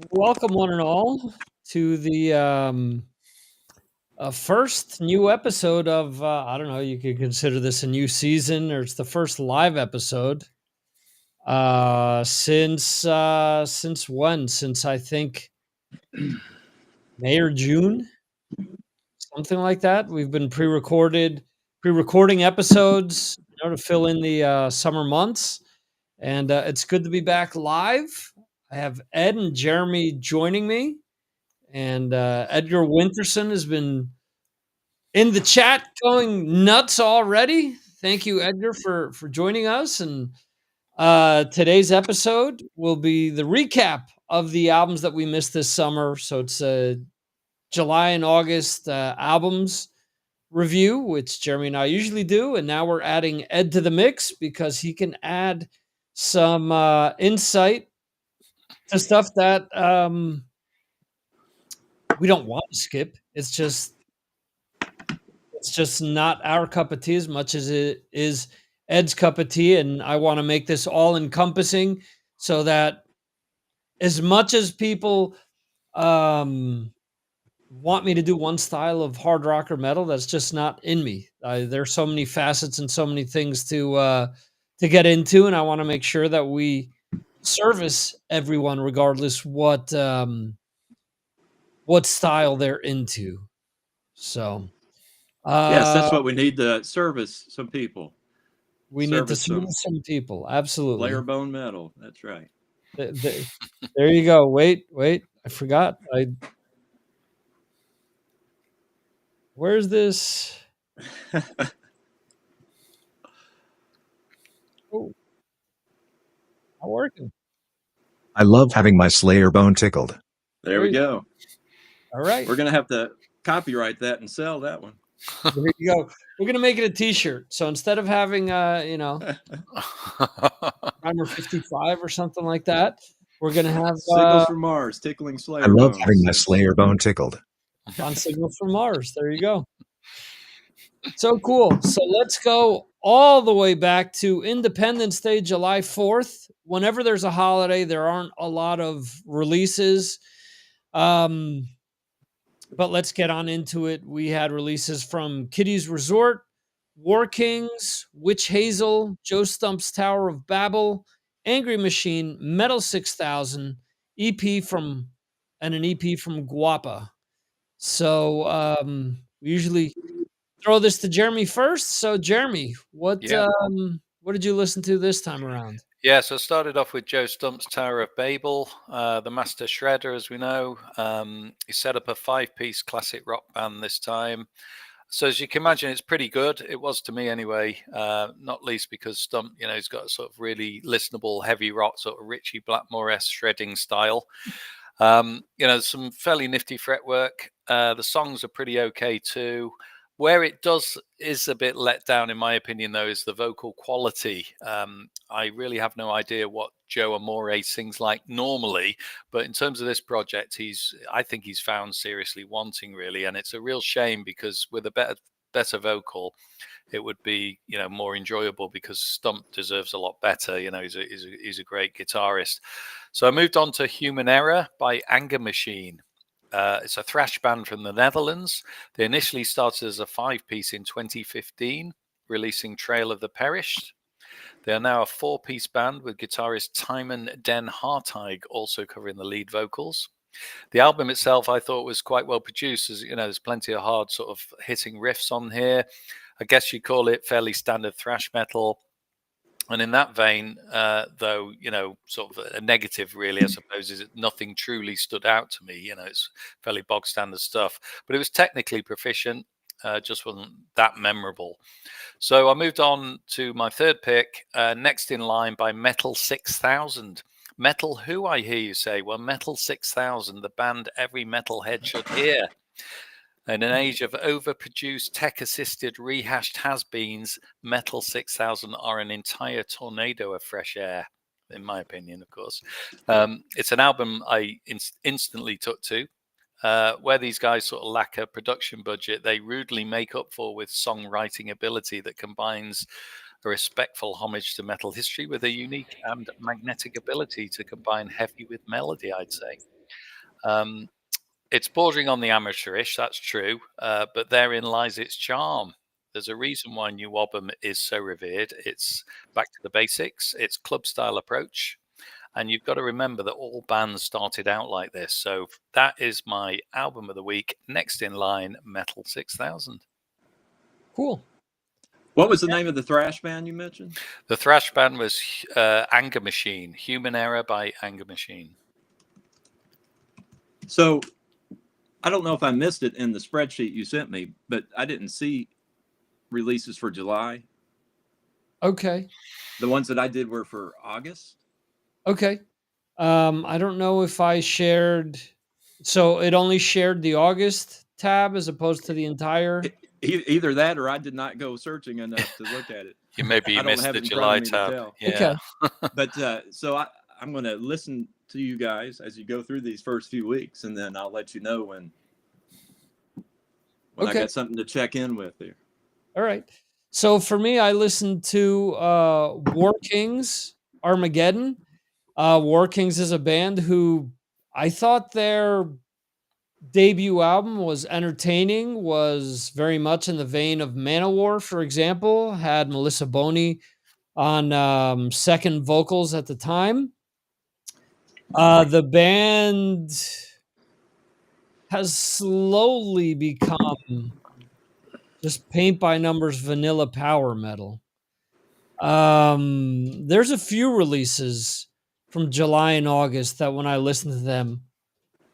Welcome, one and all, to the first new episode of I don't know. You could consider this a new season, or it's the first live episode since when? Since I think May or June, something like that. We've been pre-recording episodes, to fill in the summer months, and it's good to be back live. I have Ed and Jeremy joining me. And Edgar Winterson has been in the chat going nuts already. Thank you, Edgar, for joining us. And today's episode will be the recap of the albums that we missed this summer. So it's July and August albums review, which Jeremy and I usually do. And now we're adding Ed to the mix because he can add some insight to stuff that we don't want to skip. It's just not our cup of tea as much as it is Ed's cup of tea. And I want to make this all encompassing so that as much as people want me to do one style of hard rock or metal, that's just not in me. There's so many facets and so many things to get into. And I want to make sure that we service everyone regardless what style they're into. So Yes, that's what we need to service some people. we need to service some people. Absolutely. Layer bone metal. That's right. There you go. Wait. I forgot. Where's this? Oh, not working. I love having my Slayer bone tickled. There we go. All right. We're going to have to copyright that and sell that one. There you go. We're going to make it a t-shirt. So instead of having, Primer 55 or something like that, we're going to have Signals from Mars, tickling Slayer I love bones. having my Slayer bone tickled. On Signals from Mars. There you go. So cool. So let's go all the way back to Independence Day, July 4th. Whenever there's a holiday, there aren't a lot of releases. But let's get on into it. We had releases from Kitty's Resort, War Kings, Witch Hazel, Joe Stump's Tower of Babel, Angry Machine, Metal 6000, EP from, and an EP from Guapa. So we usually throw this to Jeremy first. So Jeremy, what did you listen to this time around? Yeah, so I started off with Joe Stump's Tower of Babel, the Master Shredder, as we know. He set up a 5-piece classic rock band this time. So as you can imagine, it's pretty good. It was to me anyway, not least because Stump, he's got a sort of really listenable heavy rock, sort of Richie Blackmore-esque shredding style. Some fairly nifty fretwork. The songs are pretty okay too. Where it is a bit let down, in my opinion, though, is the vocal quality. I really have no idea what Joe Amore sings like normally, but in terms of this project, I think he's found seriously wanting, really, and it's a real shame because with a better vocal, it would be more enjoyable because Stump deserves a lot better. He's a great guitarist. So I moved on to Human Error by Anger Machine. It's a thrash band from the Netherlands. They initially started as a 5-piece in 2015, releasing Trail of the Perished. They are now a 4-piece band with guitarist Timon Den Hartwig also covering the lead vocals. The album itself, I thought, was quite well produced. As there's plenty of hard sort of hitting riffs on here. I guess you call it fairly standard thrash metal. And in that vein, though, sort of a negative, really, I suppose, is that nothing truly stood out to me. It's fairly bog standard stuff, but it was technically proficient, just wasn't that memorable. So I moved on to my third pick, Next in Line by Metal 6000. Metal who, I hear you say? Well, Metal 6000, the band every metalhead should hear. In an age of overproduced, tech-assisted, rehashed has-beens, Metal 6000 are an entire tornado of fresh air, in my opinion, of course. It's an album I instantly took to. Where these guys sort of lack a production budget, they rudely make up for with songwriting ability that combines a respectful homage to metal history with a unique and magnetic ability to combine heavy with melody, I'd say. Um, it's bordering on the amateurish, that's true, but therein lies its charm. There's a reason why New Album is so revered. It's back to the basics, it's club style approach. And you've got to remember that all bands started out like this. So that is my album of the week. Next in line, Metal 6000. Cool. What was the name of the thrash band you mentioned? The thrash band was Anger Machine, Human Error by Anger Machine. So I don't know if I missed it in the spreadsheet you sent me, but I didn't see releases for July. Okay. The ones that I did were for August. Okay. I don't know if I shared. So it only shared the August tab as opposed to the entire. Either that, or I did not go searching enough to look at it. You maybe I don't missed have the it in July front of me to tab. tell. Yeah. Okay. But so I'm going to listen to you guys as you go through these first few weeks, and then I'll let you know when I Okay. got something to check in with here. All right. So for me, I listened to War Kings Armageddon. War Kings is a band who I thought their debut album was entertaining, was very much in the vein of Manowar, for example, had Melissa Boney on second vocals at the time. The band has slowly become just paint by numbers vanilla power metal. There's a few releases from July and August that when I listened to them,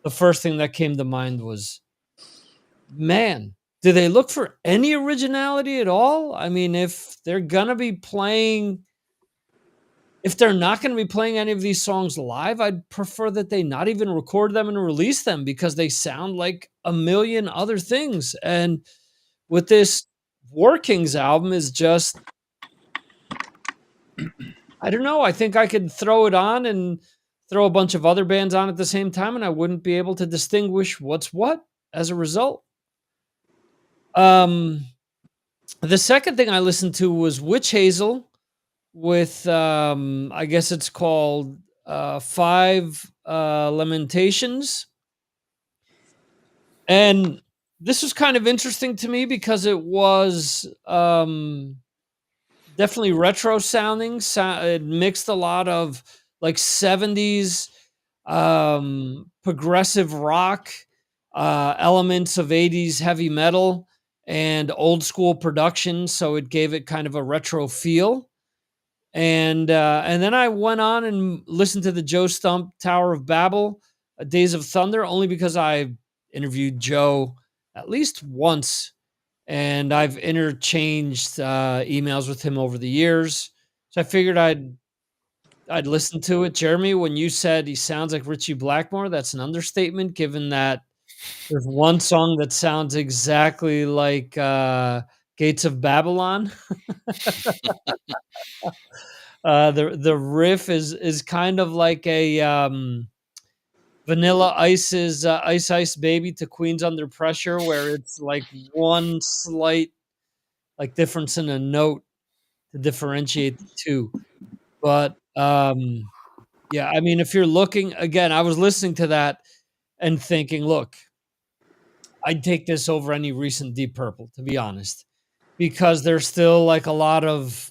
the first thing that came to mind was, man, do they look for any originality at all? I mean, if they're not going to be playing any of these songs live, I'd prefer that they not even record them and release them because they sound like a million other things. And with this War Kings album is just, I don't know. I think I could throw it on and throw a bunch of other bands on at the same time, and I wouldn't be able to distinguish what's what as a result. The second thing I listened to was Witch Hazel with, I guess it's called Five Lamentations. And this was kind of interesting to me because it was definitely retro sounding. It mixed a lot of like 70s progressive rock, elements of 80s heavy metal, and old school production. So it gave it kind of a retro feel. And then I went on and listened to the Joe Stump Tower of Babel, Days of Thunder, only because I interviewed Joe at least once, and I've interchanged emails with him over the years. So I figured I'd listen to it. Jeremy, when you said he sounds like Richie Blackmore, that's an understatement, given that there's one song that sounds exactly like Gates of Babylon. The riff is kind of like a Vanilla Ice's Ice Ice Baby to Queens Under Pressure, where it's like one slight like difference in a note to differentiate the two. But yeah, I mean, if you're looking again, I was listening to that and thinking, look, I'd take this over any recent Deep Purple, to be honest, because there's still like a lot of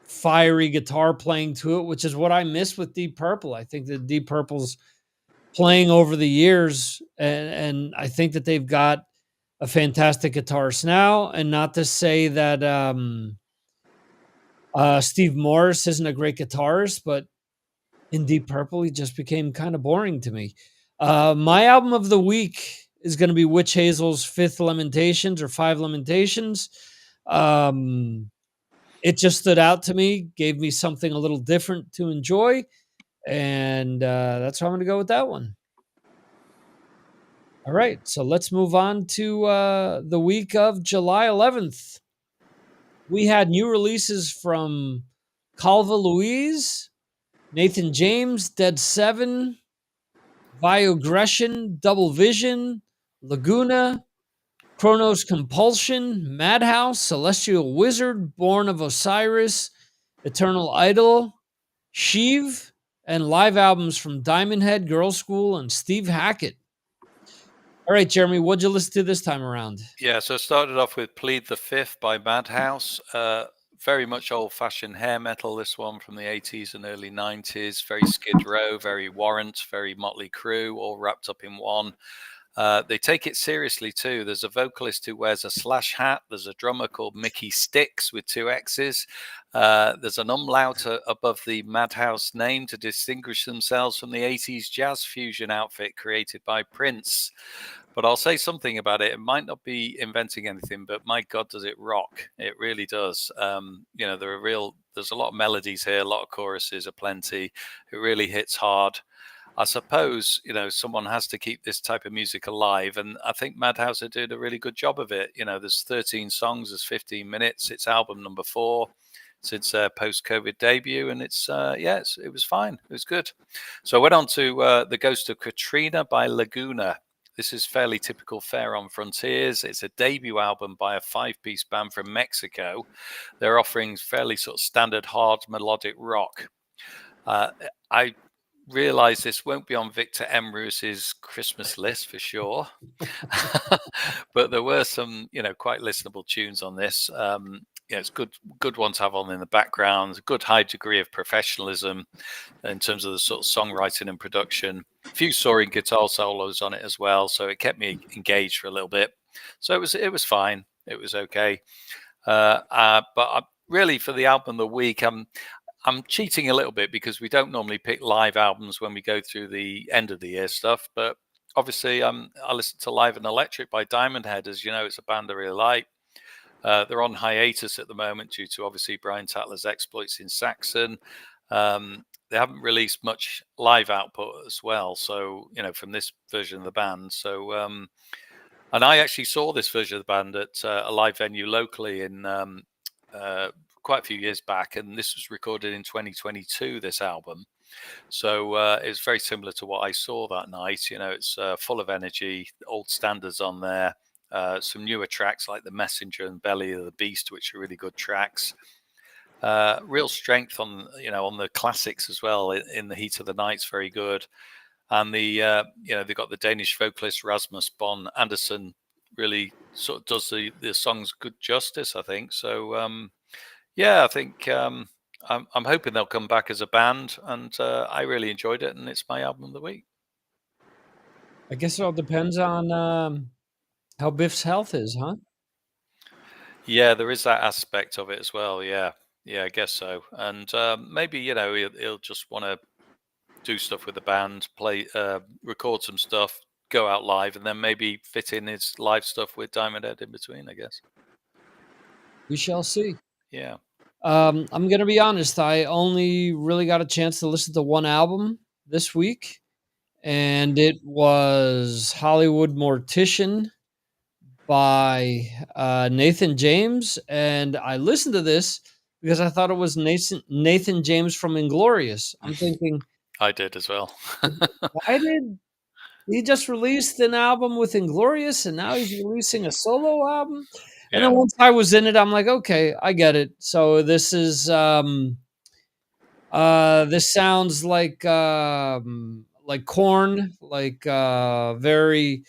fiery guitar playing to it, which is what I miss with Deep Purple. I think that Deep Purple's playing over the years, and I think that they've got a fantastic guitarist now. And not to say that Steve Morris isn't a great guitarist, but in Deep Purple, he just became kind of boring to me. My album of the week is going to be Witch Hazel's Fifth Lamentations or Five Lamentations. It just stood out to me, gave me something a little different to enjoy, and that's why I'm going to go with that one. All right, so let's move on to the week of July 11th. We had new releases from Calva Louise, Nathan James, Dead Seven, Viogression, Double Vision, Laguna, Chronos Compulsion, Madhouse, Celestial Wizard, Born of Osiris, Eternal Idol, Sheev, and live albums from Diamond Head, Girl School, and Steve Hackett. All right, Jeremy, what'd you listen to this time around? Yeah, so I started off with Plead the Fifth by Madhouse. Very much old-fashioned hair metal, this one from the 80s and early 90s. Very Skid Row, very Warrant, very Motley Crue, all wrapped up in one. They take it seriously too. There's a vocalist who wears a slash hat. There's a drummer called Mickey Sticks with 2 X's. There's an umlaut above the Madhouse name to distinguish themselves from the 80s jazz fusion outfit created by Prince. But I'll say something about it. It might not be inventing anything, but my God, does it rock? It really does. There's a lot of melodies here, a lot of choruses aplenty. It really hits hard. I suppose, someone has to keep this type of music alive. And I think Madhouse did a really good job of it. There's 13 songs, there's 15 minutes. It's album number 4 since their post-COVID debut. And it was fine. It was good. So I went on to The Ghost of Katrina by Laguna. This is fairly typical fare on Frontiers. It's a debut album by a 5-piece band from Mexico. They're offering fairly sort of standard hard melodic rock. I realize this won't be on Victor Emruz's Christmas list for sure, but there were some, quite listenable tunes on this. It's good one to have on in the background. A good high degree of professionalism in terms of the sort of songwriting and production. A few soaring guitar solos on it as well, so it kept me engaged for a little bit. So it was fine. It was okay. But really, for the album of the week, I'm cheating a little bit because we don't normally pick live albums when we go through the end of the year stuff. But obviously, I listened to Live and Electric by Diamond Head. As you know, it's a band I really like. They're on hiatus at the moment due to obviously Brian Tatler's exploits in Saxon. They haven't released much live output as well. So, from this version of the band. So, and I actually saw this version of the band at a live venue locally in quite a few years back. And this was recorded in 2022, this album. So it's very similar to what I saw that night. It's full of energy, old standards on there. Some newer tracks like The Messenger and Belly of the Beast, which are really good tracks. Real strength on the classics as well. In the Heat of the Night's very good. And they've got the Danish vocalist Rasmus Bon Andersen really sort of does the songs good justice, I think. So I think I'm hoping they'll come back as a band, and I really enjoyed it, and it's my album of the week. I guess it all depends on how Biff's health is, huh? Yeah, there is that aspect of it as well. Yeah, I guess so. And maybe he'll just want to do stuff with the band, play, record some stuff, go out live, and then maybe fit in his live stuff with Diamond Head in between, I guess. We shall see. Yeah. I'm going to be honest. I only really got a chance to listen to one album this week, and it was Hollywood Mortician by Nathan James. And I listened to this because I thought it was Nathan James from Inglorious. I'm thinking, I did as well. why did he just released an album with Inglorious and now he's releasing a solo album? And then once I was in it, I'm like, okay, I get it. So this is this sounds like Korn, like very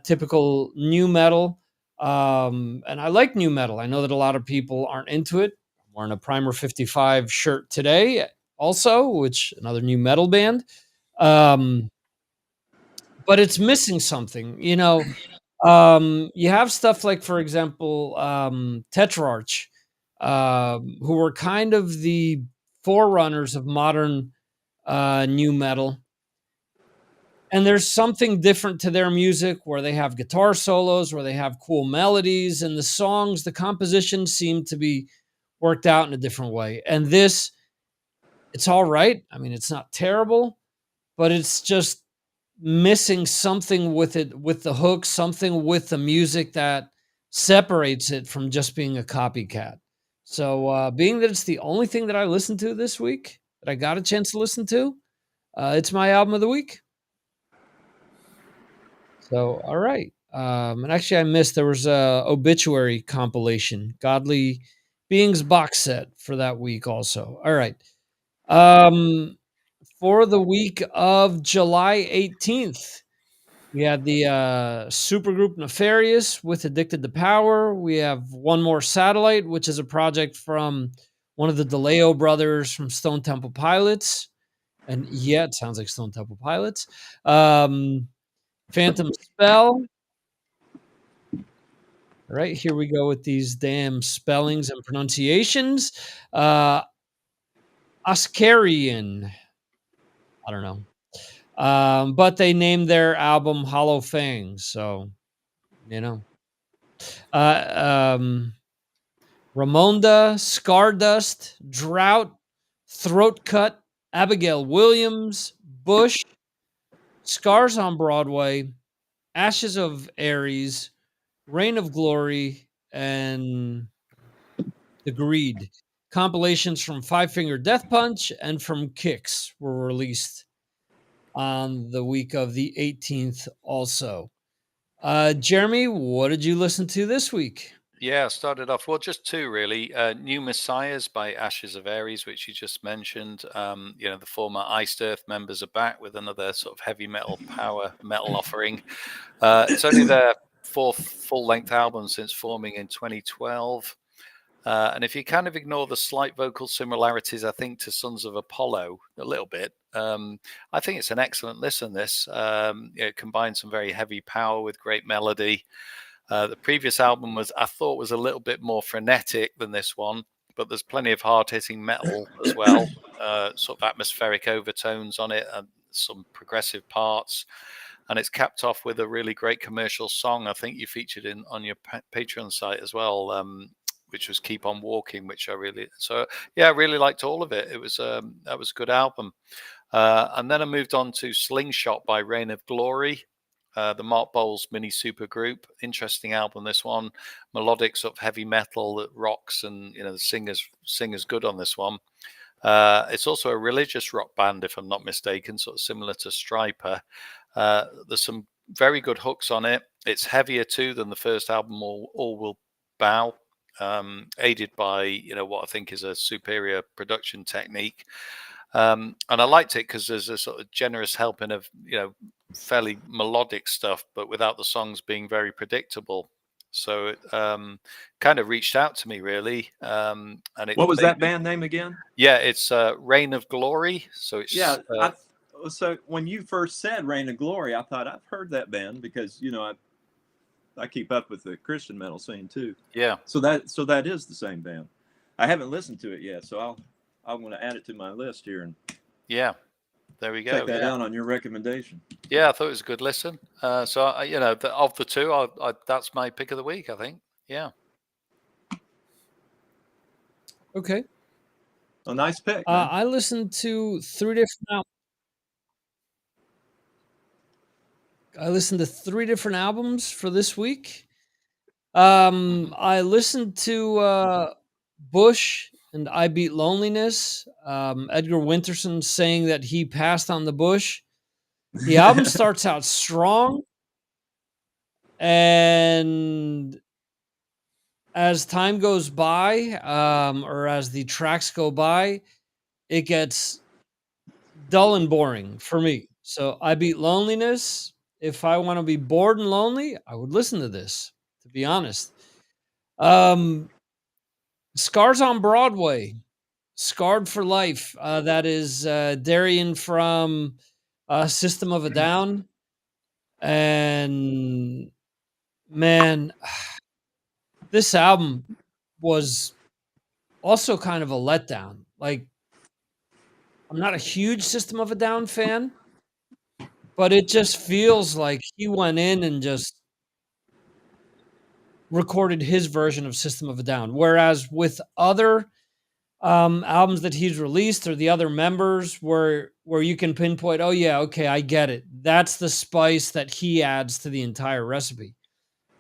typical new metal. And I like new metal. I know that a lot of people aren't into it. I'm wearing a Primer 55 shirt today, also, which another new metal band. But it's missing something, you have stuff like, for example, Tetrarch, who were kind of the forerunners of modern new metal. And there's something different to their music where they have guitar solos, where they have cool melodies, and the songs, the compositions seem to be worked out in a different way. And this, it's all right. I mean, it's not terrible, but it's just missing something with it, with the hook, something with the music that separates it from just being a copycat. So, being that it's the only thing that I listened to this week, that I got a chance to listen to, it's my album of the week. So, all right. And actually, I missed, there was a obituary compilation, Godly Beings box set for that week also. All right. For the week of July 18th, We had the supergroup Nefarious with Addicted to Power. We have One More Satellite, which is a project from one of the DeLeo brothers from Stone Temple Pilots. And yeah, it sounds like Stone Temple Pilots. Phantom Spell. All right, here we go with these damn spellings and pronunciations. Oscarian. I don't know. But they named their album Hollow Fangs. So, you know. Ramonda, Scardust, Drought, Throat Cut, Abigail Williams, Bush, Scars on Broadway, Ashes of Aries, Reign of Glory, and The Greed. Compilations from Five Finger Death Punch and from Kicks were released on the week of the 18th also. Jeremy, what did you listen to this week? Yeah, started off well, just two really. New Messiahs by Ashes of Aries, which you just mentioned. The former Iced Earth members are back with another sort of heavy metal power metal offering. It's only their fourth full-length album since forming in 2012. And if you kind of ignore the slight vocal similarities, I think, to Sons of Apollo a little bit, I think it's an excellent listen. This it combines some very heavy power with great melody. The previous album I thought was a little bit more frenetic than this one, but there's plenty of hard-hitting metal as well, sort of atmospheric overtones on it and some progressive parts. And it's capped off with a really great commercial song. I think you featured on your Patreon site as well, which was "Keep on Walking," which I really liked all of it. It was that was a good album. And then I moved on to Slingshot by Reign of Glory. The Mark Bowles mini super group. Interesting album, this one. Melodic sort of heavy metal that rocks, and the singer's good on this one. It's also a religious rock band, if I'm not mistaken, sort of similar to Stryper. There's some very good hooks on it. It's heavier too than the first album, All Will Bow, aided by what I think is a superior production technique. And I liked it because there's a sort of generous helping of fairly melodic stuff, but without the songs being very predictable. So it kind of reached out to me, really. And what was that band name again? Yeah, it's Reign of Glory. So it's so when you first said Reign of Glory, I thought I've heard that band because I keep up with the Christian metal scene too. Yeah. So that is the same band. I haven't listened to it yet, so I'm going to add it to my list here and there we go. Check that out on your recommendation. Yeah, I thought it was a good listen. Of the two, that's my pick of the week, I think. Yeah. Okay. A nice pick. I listened to three different albums for this week. I listened to Bush and I Beat Loneliness. Edgar Winterson saying that he passed on the Bush. The album starts out strong, and as time goes by, or as the tracks go by, it gets dull and boring for me. So I Beat Loneliness. If I want to be bored and lonely, I would listen to this, to be honest. Scars on Broadway, Scarred for Life. That is Darian from System of a Down. And man, this album was also kind of a letdown. Like, I'm not a huge System of a Down fan, but it just feels like he went in and just recorded his version of System of a Down. Whereas with other albums that he's released, or the other members, where you can pinpoint, oh yeah, okay, I get it. That's the spice that he adds to the entire recipe.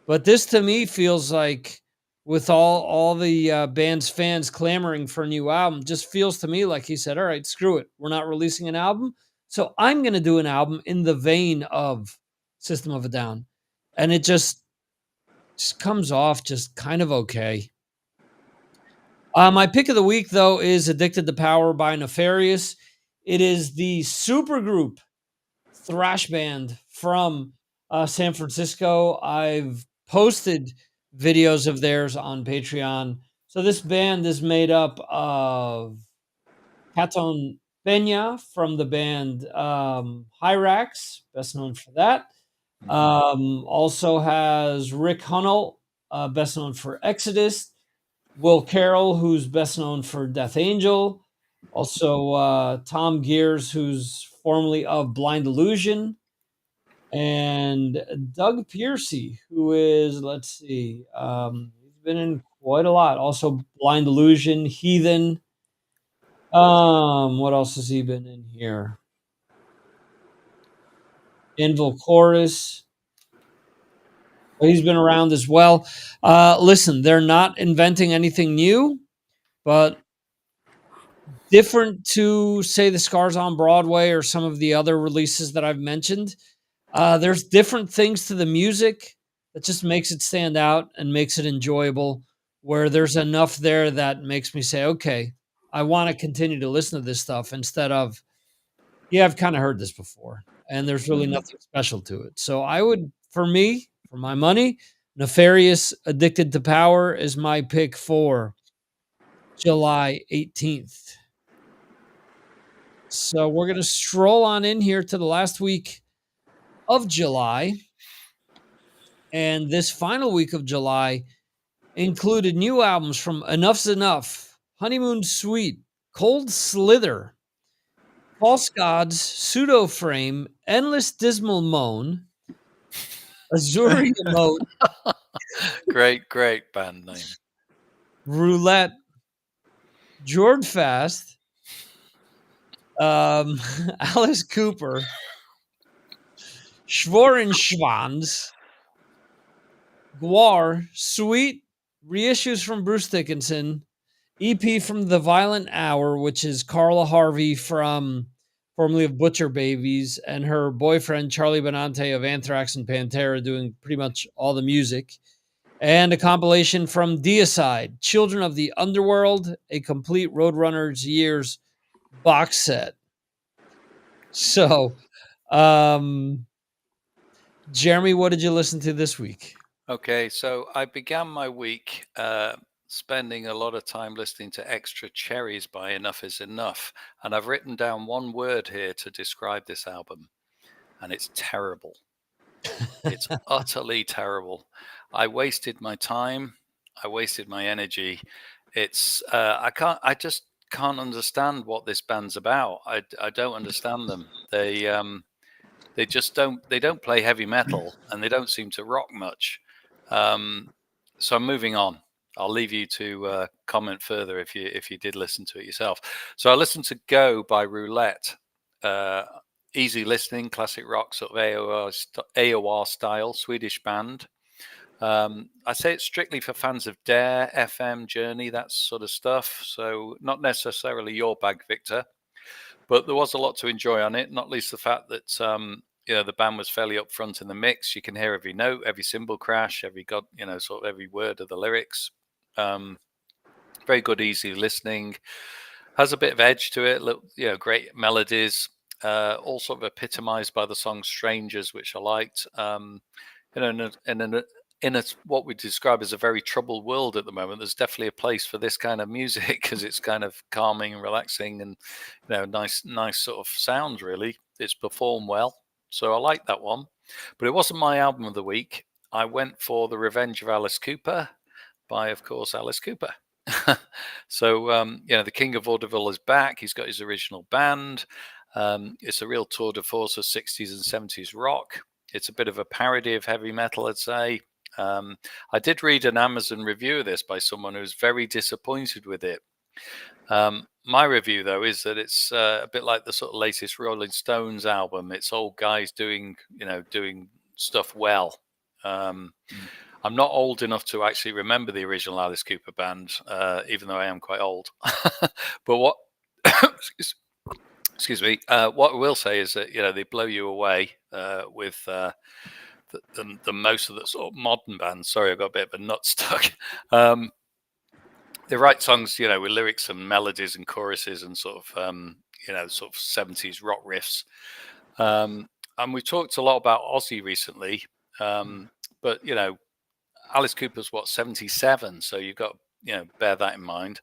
But this to me feels like, with all the band's fans clamoring for a new album, just feels to me like he said, all right, screw it. We're not releasing an album, so I'm going to do an album in the vein of System of a Down. And it just comes off just kind of okay. My pick of the week, though, is Addicted to Power by Nefarious. It is the supergroup thrash band from San Francisco. I've posted videos of theirs on Patreon. So this band is made up of Caton Peña from the band Hyrax, best known for that. Also has Rick Hunnell, best known for Exodus. Will Carroll, who's best known for Death Angel. Also, Tom Gears, who's formerly of Blind Illusion. And Doug Piercy, who is, let's see, he's been in quite a lot. Also, Blind Illusion, Heathen. What else has he been in here? Anvil Chorus. He's been around as well. Listen, they're not inventing anything new, but different to, say, the Scars on Broadway or some of the other releases that I've mentioned. There's different things to the music that just makes it stand out and makes it enjoyable, where there's enough there that makes me say, okay, I want to continue to listen to this stuff instead of, yeah, I've kind of heard this before and there's really nothing special to it. So I would, for me, for my money, Nefarious Addicted to Power is my pick for July 18th. So we're going to stroll on in here to the last week of July. And this final week of July included new albums from Enough's Enough, Honeymoon Suite, Cold Slither, False Gods, Pseudo Frame, Endless Dismal Moan, Azuri Emote, Great band name. Roulette, Jord Fast, Alice Cooper, Schwarzenschwanz, Guar, Sweet, reissues from Bruce Dickinson, EP from The Violent Hour, which is Carla Harvey from formerly of Butcher Babies, and her boyfriend Charlie Benante of Anthrax and Pantera doing pretty much all the music. And a compilation from Deicide, Children of the Underworld, a complete Roadrunners Years box set. So, Jeremy, what did you listen to this week? Okay, so I began my week spending a lot of time listening to Extra Cherries by Enough Is Enough. And I've written down one word here to describe this album, and it's terrible. It's utterly terrible. I wasted my time. I wasted my energy. It's I just can't understand what this band's about. I don't understand them. They just don't play heavy metal, and they don't seem to rock much. So I'm moving on. I'll leave you to comment further if you did listen to it yourself. So I listened to Go by Roulette. Easy listening, classic rock, sort of AOR style, Swedish band. I say it's strictly for fans of Dare, FM, Journey, that sort of stuff. So not necessarily your bag, Victor, but there was a lot to enjoy on it, not least the fact that the band was fairly upfront in the mix. You can hear every note, every cymbal crash, sort of every word of the lyrics. Very good, easy listening. Has a bit of edge to it. Great melodies. All sort of epitomized by the song "Strangers," which I liked. In what we describe as a very troubled world at the moment, there's definitely a place for this kind of music because it's kind of calming and relaxing, and nice sort of sound. Really, it's performed well. So I like that one, but it wasn't my album of the week. I went for The Revenge of Alice Cooper by, of course, Alice Cooper. So, the King of Vaudeville is back. He's got his original band. It's a real tour de force of 60s and 70s rock. It's a bit of a parody of heavy metal, I'd say. I did read an Amazon review of this by someone who was very disappointed with it. My review, though, is that it's a bit like the sort of latest Rolling Stones album. It's old guys doing stuff well. I'm not old enough to actually remember the original Alice Cooper band, even though I am quite old. But what, excuse me, what I will say is that they blow you away with the most of the sort of modern bands. Sorry, I got a bit of a nut stuck. They write songs, with lyrics and melodies and choruses and sort of 70s rock riffs. and we talked a lot about Ozzy recently, but Alice Cooper's 77, so you've got bear that in mind.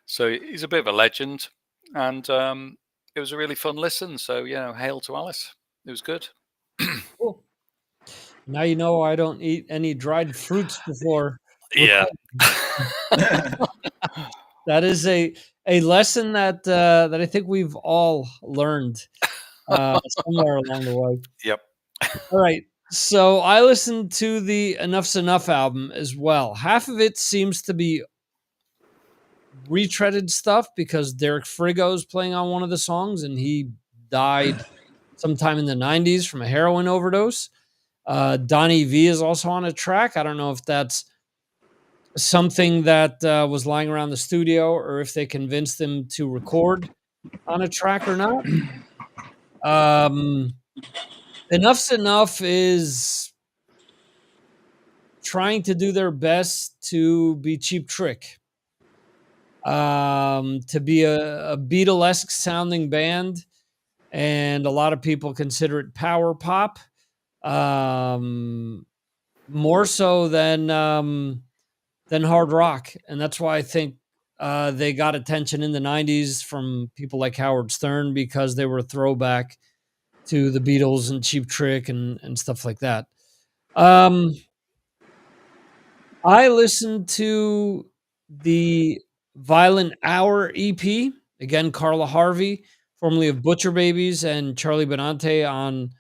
So he's a bit of a legend, and it was a really fun listen. So hail to Alice. It was good. Cool. Now you know I don't eat any dried fruits before. Yeah. That is a lesson that that I think we've all learned somewhere along the way. Yep. All right. So I listened to the Enough's Enough album as well. Half of it seems to be retreaded stuff because Derek Frigo's playing on one of the songs and he died sometime in the 90s from a heroin overdose. Donnie V is also on a track. I don't know if that's something that was lying around the studio or if they convinced him to record on a track or not. Enough's Enough is trying to do their best to be Cheap Trick, to be a Beatlesque sounding band, and a lot of people consider it power pop, more so than hard rock, and that's why I think they got attention in the '90s from people like Howard Stern because they were a throwback to the Beatles and Cheap Trick and stuff like that. I listened to the Violent Hour EP. Again, Carla Harvey, formerly of Butcher Babies, and Charlie Benante on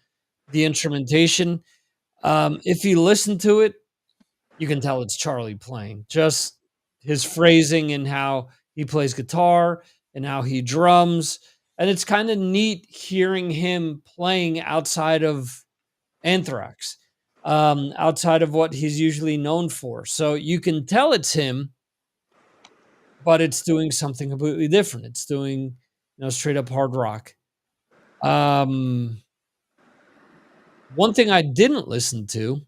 the instrumentation. If you listen to it, you can tell it's Charlie playing. Just his phrasing and how he plays guitar and how he drums. And it's kind of neat hearing him playing outside of Anthrax, outside of what he's usually known for. So you can tell it's him, but it's doing something completely different. It's doing, straight up hard rock. One thing I didn't listen to,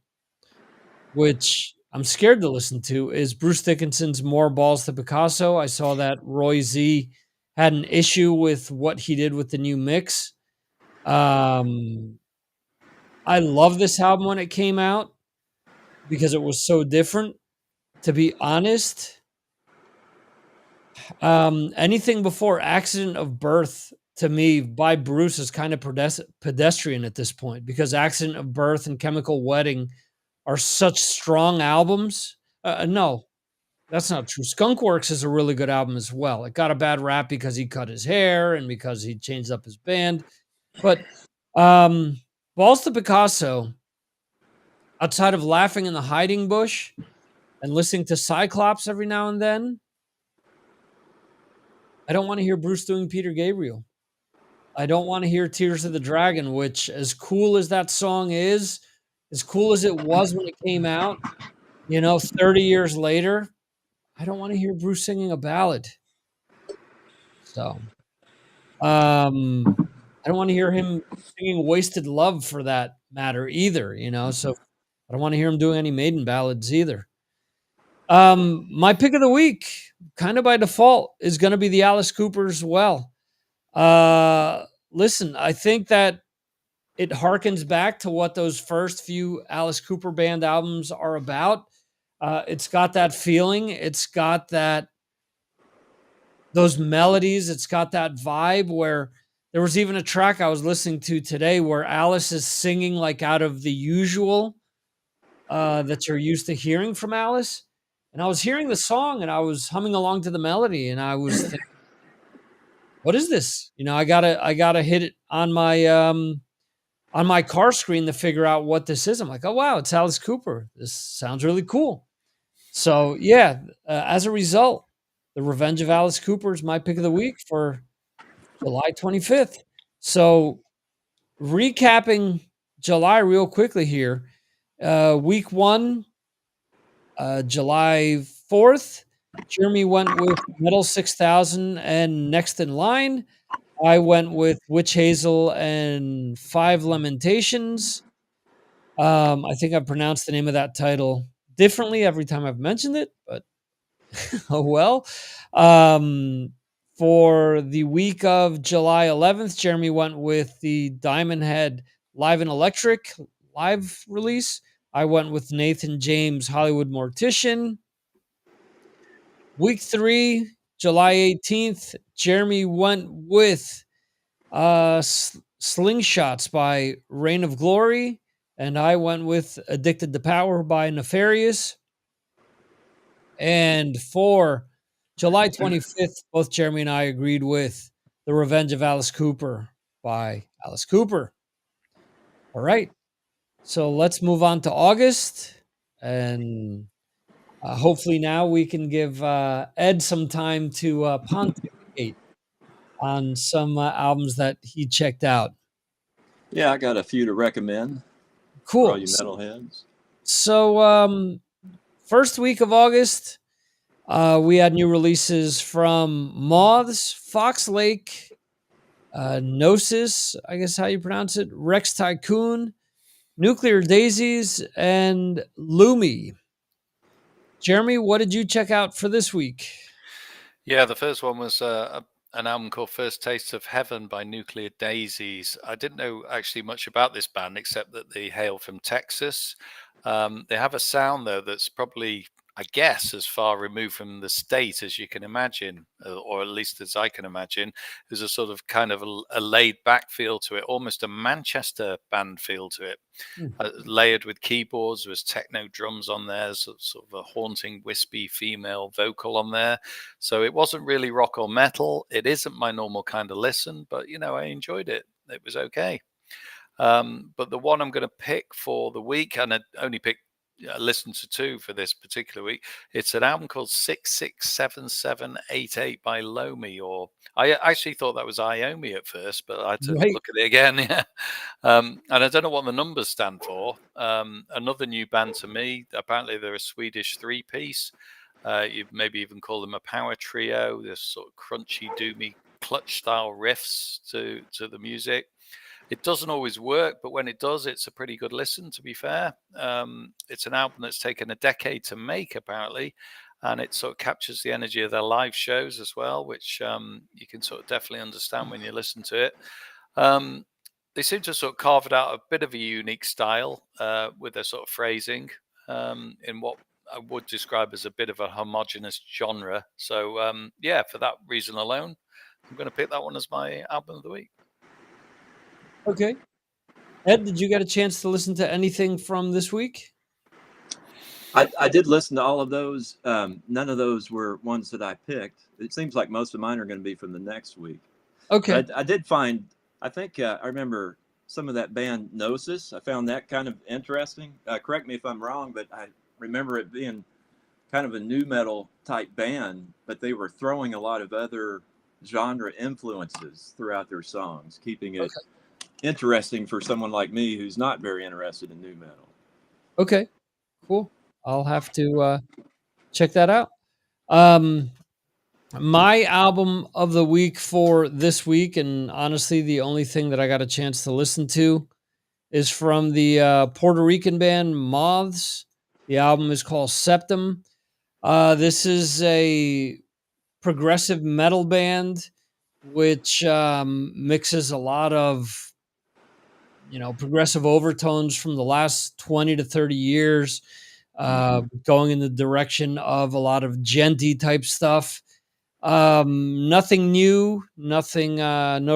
which I'm scared to listen to, is Bruce Dickinson's More Balls to Picasso. I saw that Roy Z had an issue with what he did with the new mix. I love this album when it came out because it was so different. To be honest, anything before Accident of Birth to me by Bruce is kind of pedestrian at this point because Accident of Birth and Chemical Wedding are such strong albums. No, that's not true. Skunkworks is a really good album as well. It got a bad rap because he cut his hair and because he changed up his band. But Balls to Picasso, outside of laughing in the hiding bush and listening to Cyclops every now and then, I don't want to hear Bruce doing Peter Gabriel. I don't want to hear Tears of the Dragon, which, as cool as that song is, as cool as it was when it came out, 30 years later, I don't want to hear Bruce singing a ballad. So, I don't want to hear him singing Wasted Love for that matter either, so I don't want to hear him doing any Maiden ballads either. My pick of the week, kind of by default, is going to be the Alice Cooper as well. Listen, I think that it harkens back to what those first few Alice Cooper band albums are about. It's got that feeling. It's got those melodies. It's got that vibe where there was even a track I was listening to today where Alice is singing like out of the usual that you're used to hearing from Alice. And I was hearing the song and I was humming along to the melody and I was thinking, what is this? I gotta hit it on my car screen to figure out what this is. I'm like, oh wow, it's Alice Cooper. This sounds really cool. So yeah, as a result, The Revenge of Alice Cooper is my pick of the week for July 25th. So recapping July real quickly here. Week 1, July 4th, Jeremy went with Metal 6000 and Next in Line. I went with Witch Hazel and Five Lamentations. I think I've pronounced the name of that title differently every time I've mentioned it, but oh well. For the week of July 11th, Jeremy went with the Diamond Head Live and Electric live release. I went with Nathan James, Hollywood Mortician. Week 3, July 18th, Jeremy went with Slingshots by Reign of Glory, and I went with Addicted to Power by Nefarious. And for July 25th, both Jeremy and I agreed with The Revenge of Alice Cooper by Alice Cooper. All right. So let's move on to August. And hopefully now we can give Ed some time to pontificate on some albums that he checked out. Yeah, I got a few to recommend for all Cool. you metalheads. So, first week of August, we had new releases from Moths, Fox Lake, Gnosis, I guess how you pronounce it, Rex Tycoon, Nuclear Daisies, and Lumi. Jeremy, what did you check out for this week? Yeah, the first one was an album called First Taste of Heaven by Nuclear Daisies. I didn't know actually much about this band except that they hail from Texas. They have a sound, though, that's probably, I guess, as far removed from the state as you can imagine, or at least as I can imagine. There's a sort of kind of a laid back feel to it, almost a Manchester band feel to it. Layered with keyboards, there's techno drums on there, sort of a haunting, wispy female vocal on there. So it wasn't really rock or metal. It isn't my normal kind of listen, but I enjoyed it. It was okay. But the one I'm going to pick for the week, and I only picked listened to 2 for this particular week. It's an album called 667788 by Lomi, or I actually thought that was Iomi at first, but I had to look at it again. Yeah. And I don't know what the numbers stand for. Another new band to me. Apparently they're a Swedish 3-piece. You maybe even call them a power trio. There's sort of crunchy, doomy, clutch style riffs to the music. It doesn't always work, but when it does, it's a pretty good listen, to be fair. It's an album that's taken a decade to make, apparently, and it sort of captures the energy of their live shows as well, which you can sort of definitely understand when you listen to it. They seem to sort of carve it out a bit of a unique style with their sort of phrasing in what I would describe as a bit of a homogenous genre. So, yeah, for that reason alone, I'm going to pick that one as my album of the week. Okay. Ed, did you get a chance to listen to anything from this week? I did listen to all of those. None of those were ones that I picked. It seems like most of mine are going to be from the next week. Okay. But I did find, I think I remember some of that band Gnosis. I found that kind of interesting. Correct me if I'm wrong, but I remember it being kind of a nu metal type band, but they were throwing a lot of other genre influences throughout their songs, keeping it interesting for someone like me who's not very interested in nu metal. Okay, cool. I'll have to check that out. My album of the week for this week, and honestly, the only thing that I got a chance to listen to is from the Puerto Rican band Moths. The album is called Septum. This is a progressive metal band which mixes a lot of progressive overtones from the last 20 to 30 years, going in the direction of a lot of genty type stuff. Nothing new, nothing, no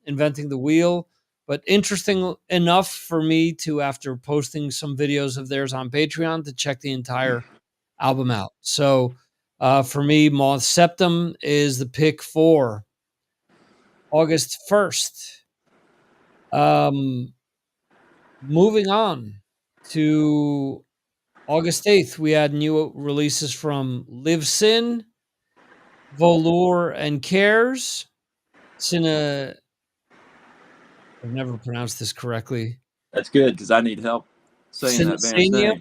inventing the wheel, but interesting enough for me to, after posting some videos of theirs on Patreon, to check the entire album out. So for me, Moth Septum is the pick for August 1st. Moving on to August 8th, we had new releases from Live Sin, Volure, and Cares. I've never pronounced this correctly. That's good because I need help saying that band's Sinsania.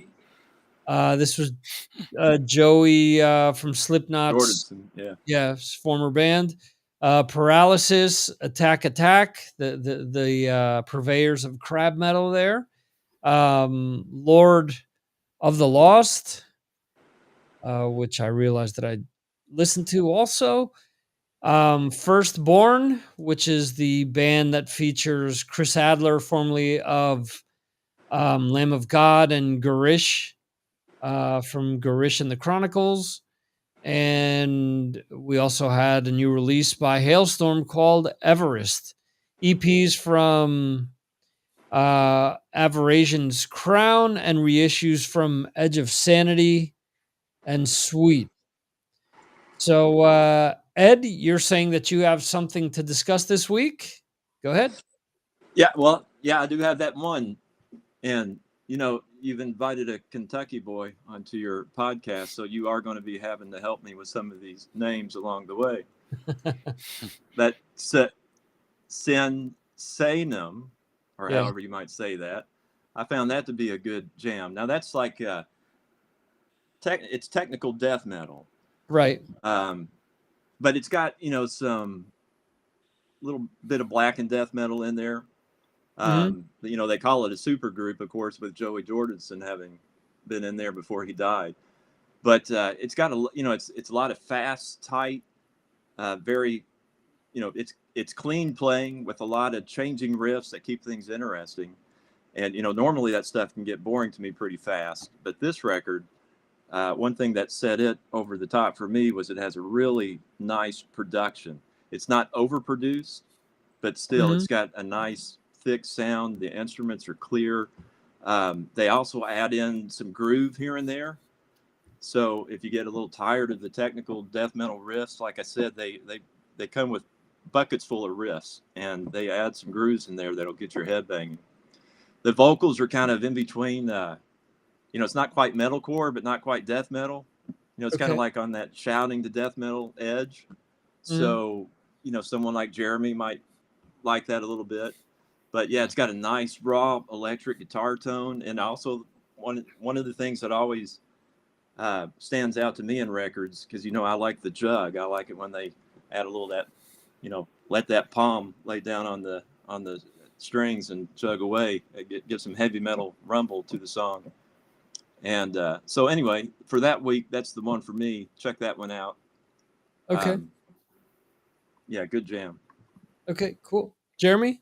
name. This was Joey from Slipknot's Jordison, former band. Paralysis, Attack, the purveyors of crab metal there. Lord of the Lost, which I realized that I listened to also. Firstborn, which is the band that features Chris Adler, formerly of Lamb of God, and Garish from Garish and the Chronicles. And we also had a new release by Hailstorm called Everest. EPs from Aberration's Crown and reissues from Edge of Sanity and Sweet. So, Ed, you're saying that you have something to discuss this week? Go ahead. Yeah, well, yeah, I do have that one. And, you've invited a Kentucky boy onto your podcast, so you are going to be having to help me with some of these names along the way. That Sensationum, or Yeah. however you might say that, I found that to be a good jam. Now, that's like it's technical death metal. Right. But it's got, some little bit of black and death metal in there. They call it a super group, of course, with Joey Jordison having been in there before he died. But it's got it's a lot of fast, tight, very, it's clean playing with a lot of changing riffs that keep things interesting. And normally that stuff can get boring to me pretty fast. But this record, one thing that set it over the top for me was it has a really nice production. It's not overproduced, but still, it's got a nice thick sound. The instruments are clear. They also add in some groove here and there. So if you get a little tired of the technical death metal riffs, like I said, they come with buckets full of riffs, and they add some grooves in there that'll get your head banging. The vocals are kind of in between. It's not quite metalcore, but not quite death metal. It's kind of like on that shouting to death metal edge. So, someone like Jeremy might like that a little bit. But yeah, it's got a nice raw electric guitar tone, and also one of the things that always stands out to me in records, because I like the jug. I like it when they add a little that, let that palm lay down on the strings and jug away. It gives some heavy metal rumble to the song. And so anyway, for that week, that's the one for me. Check that one out. Okay. Yeah, good jam. Okay, cool. Jeremy?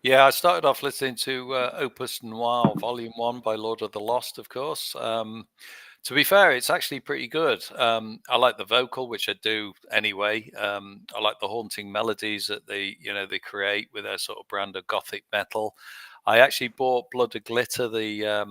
Yeah, I started off listening to Opus Noir Volume 1 by Lord of the Lost, of course. To be fair, it's actually pretty good. I like the vocal, which I do anyway. I like the haunting melodies that they create with their sort of brand of gothic metal. I actually bought Blood and Glitter, I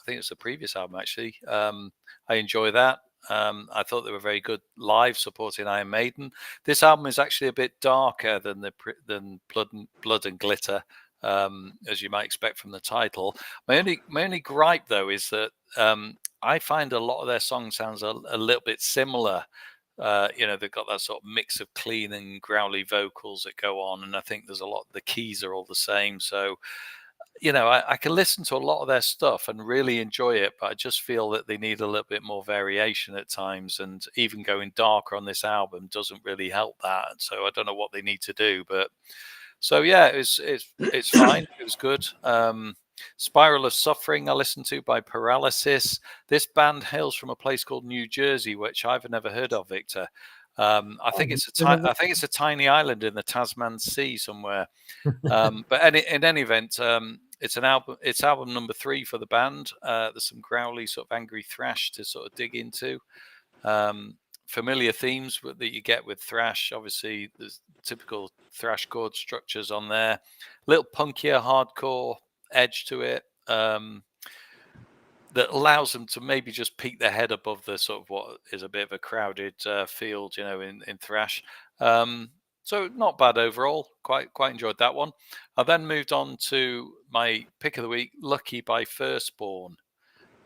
think it's the previous album, actually. I enjoy that. I thought they were very good live, supporting Iron Maiden. This album is actually a bit darker than Blood and Glitter, as you might expect from the title. My only gripe, though, is that I find a lot of their song sounds a little bit similar. They've got that sort of mix of clean and growly vocals that go on, and I think there's a lot. The keys are all the same, so. I can listen to a lot of their stuff and really enjoy it, but I just feel that they need a little bit more variation at times. And even going darker on this album doesn't really help that. So I don't know what they need to do. But so yeah, it's fine. It was good. Spiral of Suffering I listened to by Paralysis. This band hails from a place called New Jersey, which I've never heard of, Victor. I think it's a tiny island in the Tasman Sea somewhere. But in any event, it's album number 3 for the band. There's some growly sort of angry thrash to sort of dig into. Familiar themes that you get with thrash. Obviously, there's typical thrash chord structures on there. A little punkier, hardcore edge to it. That allows them to maybe just peek their head above the sort of what is a bit of a crowded field, in thrash. So not bad overall. Quite enjoyed that one. I then moved on to my pick of the week, Lucky by Firstborn.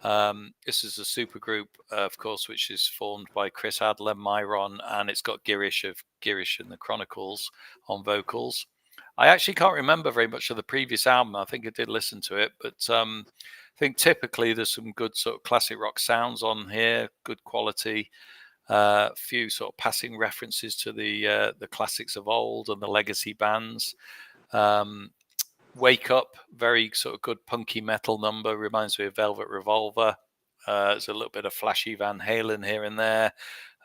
This is a supergroup, of course, which is formed by Chris Adler, Myron, and it's got Girish of Girish and the Chronicles on vocals. I actually can't remember very much of the previous album. I think I did listen to it, but I think typically there's some good sort of classic rock sounds on here, good quality. A few sort of passing references to the classics of old and the legacy bands. Wake Up, very sort of good punky metal number, reminds me of Velvet Revolver. There's a little bit of flashy Van Halen here and there.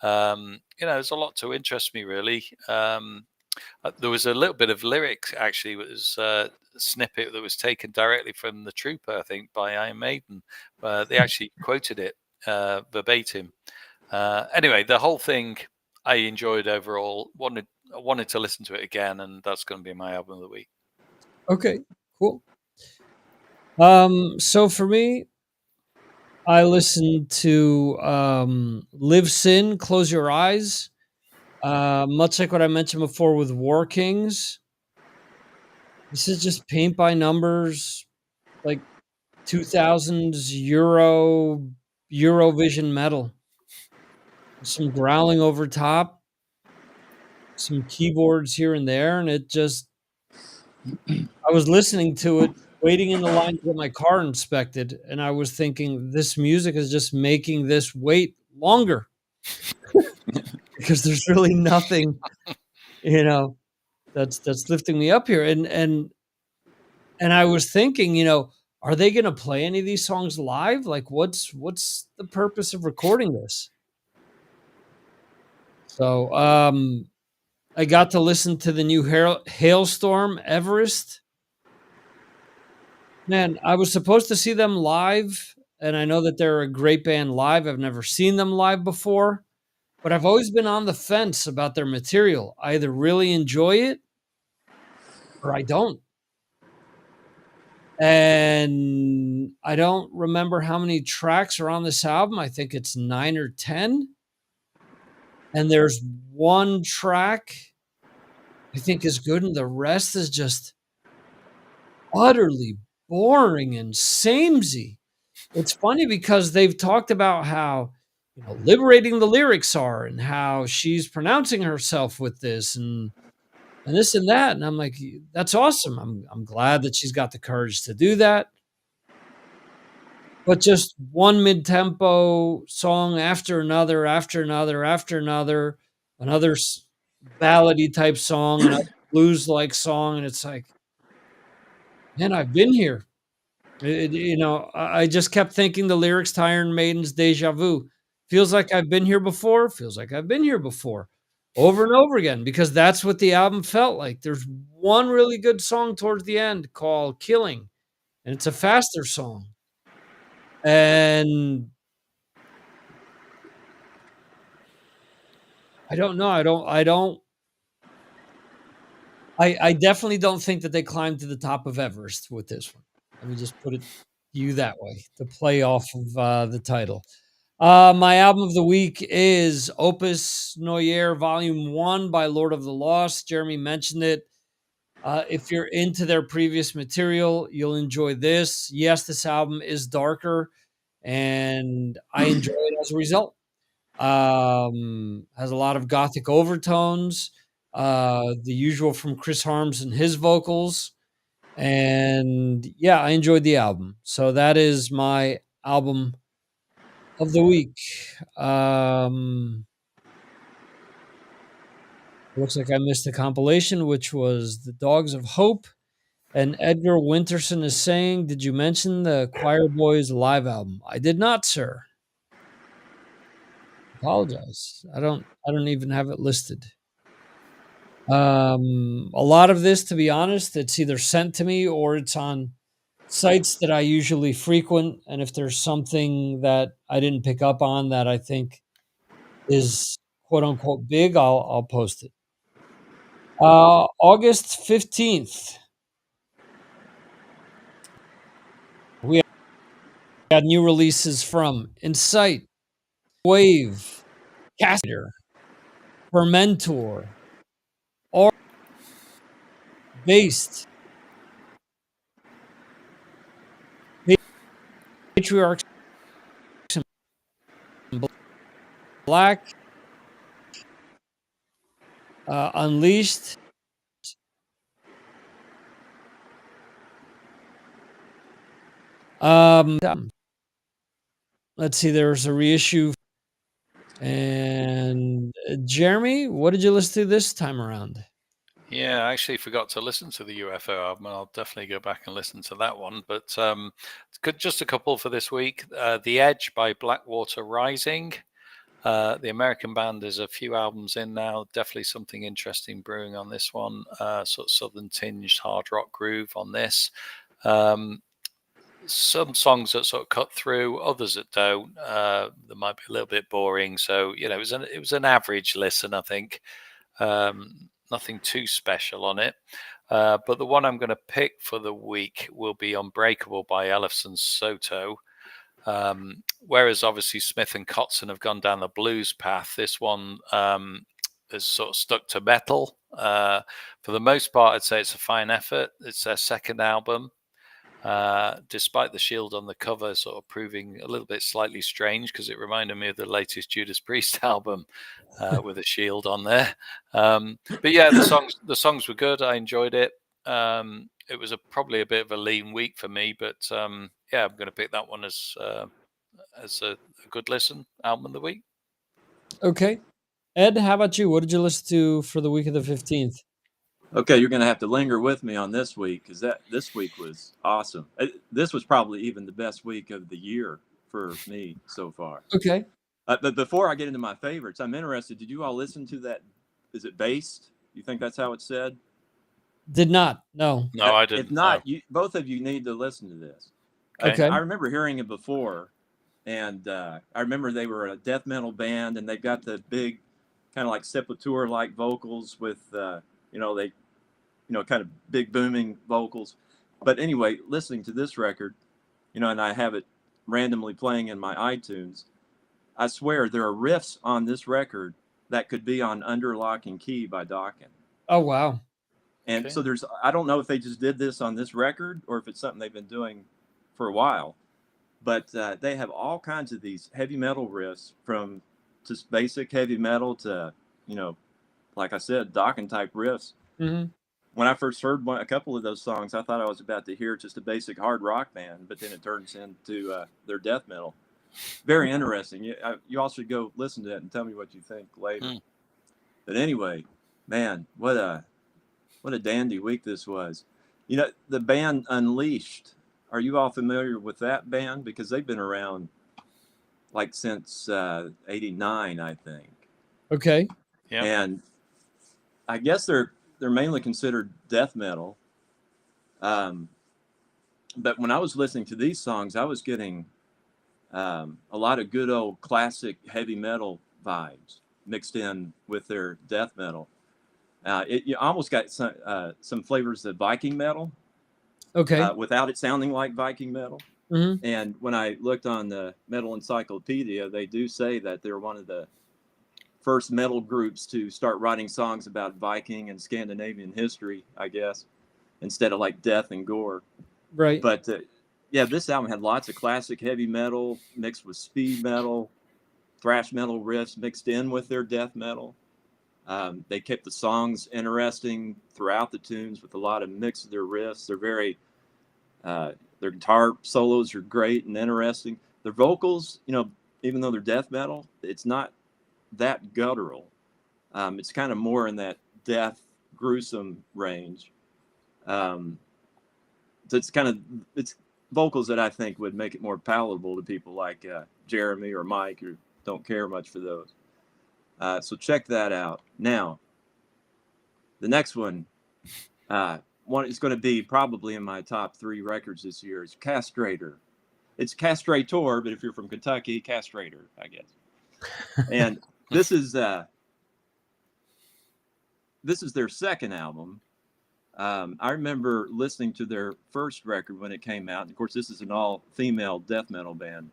There's a lot to interest me, really. There was a little bit of lyrics, actually. It was a snippet that was taken directly from The Trooper, I think, by Iron Maiden. They actually quoted it verbatim. Anyway, the whole thing I enjoyed overall. I wanted to listen to it again, and that's going to be my album of the week. Okay, cool. So for me, I listened to Live Sin, Close Your Eyes. Much like what I mentioned before with War Kings. This is just paint by numbers, like 2000s Eurovision metal. Some growling over top, some keyboards here and there, and it just I was listening to it, waiting in the line to get my car inspected, and I was thinking, this music is just making this wait longer because there's really nothing, that's lifting me up here. And I was thinking, are they gonna play any of these songs live? Like, what's the purpose of recording this? So, I got to listen to the new Hailstorm Everest. Man, I was supposed to see them live, and I know that they're a great band live. I've never seen them live before, but I've always been on the fence about their material. I either really enjoy it or I don't. And I don't remember how many tracks are on this album. I think it's 9 or 10. And there's one track I think is good, and the rest is just utterly boring and samey. It's funny because they've talked about how, liberating the lyrics are and how she's pronouncing herself with this and this and that. And I'm like, that's awesome. I'm glad that she's got the courage to do that. But just one mid-tempo song after another, after another, after another, another ballady type song, another blues-like song, and it's like, man, I've been here. I just kept thinking the lyrics to Iron Maiden's "Deja Vu." Feels like I've been here before. Feels like I've been here before, over and over again, because that's what the album felt like. There's one really good song towards the end called "Killing," and it's a faster song. And I don't know. I definitely don't think that they climbed to the top of Everest with this one. Let me just put it to you that way to play off of the title. My album of the week is Opus Noyer Volume 1 by Lord of the Lost. Jeremy mentioned it. If you're into their previous material, you'll enjoy this. Yes, this album is darker, and I enjoy it as a result. Has a lot of gothic overtones, the usual from Chris Harms and his vocals. And yeah, I enjoyed the album. So that is my album of the week. Looks like I missed a compilation, which was The Dogs of Hope. And Edgar Winterson is saying, did you mention the Choir Boys live album? I did not, sir. Apologize. I don't even have it listed. A lot of this, to be honest, it's either sent to me or it's on sites that I usually frequent. And if there's something that I didn't pick up on that I think is quote unquote big, I'll post it. August 15th. We got new releases from Insight, Wave, Caster, Fermentor, or Based, Patriarchs, Black, Unleashed, let's see, there's a reissue. And Jeremy, what did you listen to this time around? Yeah, I actually forgot to listen to the UFO album, and I'll definitely go back and listen to that one. But just a couple for this week. The Edge by Blackwater Rising. The American band is a few albums in now. Definitely something interesting brewing on this one. Sort of southern tinged hard rock groove on this. Some songs that sort of cut through, others that don't. That might be a little bit boring. So it was an average listen, I think. Nothing too special on it. But the one I'm going to pick for the week will be Unbreakable by Ellefson Soto. Whereas obviously Smith and Kotzen have gone down the blues path, this one has sort of stuck to metal. For the most part, I'd say it's a fine effort. It's their second album. Despite the shield on the cover sort of proving a little bit slightly strange because it reminded me of the latest Judas Priest album with a shield on there. But yeah, the songs were good. I enjoyed it. It was probably a bit of a lean week for me, but yeah, I'm going to pick that one as a good listen album of the week. Okay. Ed, how about you? What did you listen to for the week of the 15th? Okay, you're going to have to linger with me on this week because this week was awesome. This was probably even the best week of the year for me so far. Okay. But before I get into my favorites, I'm interested. Did you all listen to that? Is it Based? You think that's how it's said? Did not. No. No, I didn't. If not, both of you need to listen to this. Okay. I remember hearing it before, and I remember they were a death metal band, and they've got the big, kind of like Sepultura-like vocals with, kind of big booming vocals. But anyway, listening to this record, and I have it randomly playing in my iTunes, I swear there are riffs on this record that could be on Under Lock and Key by Dokken. Oh, wow. And so I don't know if they just did this on this record or if it's something they've been doing for a while, but they have all kinds of these heavy metal riffs, from just basic heavy metal to, like I said, Dokken type riffs. Mm-hmm. When I first heard a couple of those songs, I thought I was about to hear just a basic hard rock band, but then it turns into their death metal. Very interesting. You all should go listen to it and tell me what you think later. But anyway, man, what a dandy week this was. The band Unleashed, are you all familiar with that band? Because they've been around like since 89, I think. Okay. Yeah. And I guess they're mainly considered death metal. But when I was listening to these songs, I was getting a lot of good old classic heavy metal vibes mixed in with their death metal. You almost got some flavors of Viking metal, Okay. without it sounding like Viking metal. Mm-hmm. And when I looked on the Metal Encyclopedia, they do say that they're one of the first metal groups to start writing songs about Viking and Scandinavian history, I guess, instead of like death and gore. Right. But yeah, this album had lots of classic heavy metal mixed with speed metal, thrash metal riffs mixed in with their death metal. They kept the songs interesting throughout the tunes with a lot of mix of their riffs. They're very, their guitar solos are great and interesting. Their vocals, even though they're death metal, it's not that guttural. It's kind of more in that death, gruesome range. So it's vocals that I think would make it more palatable to people like Jeremy or Mike, who don't care much for those. So check that out. Now, the next one is going to be probably in my top 3 records this year. Is Castrator. It's Castrator, but if you're from Kentucky, Castrator, I guess. And this is their second album. I remember listening to their first record when it came out. And of course, this is an all-female death metal band.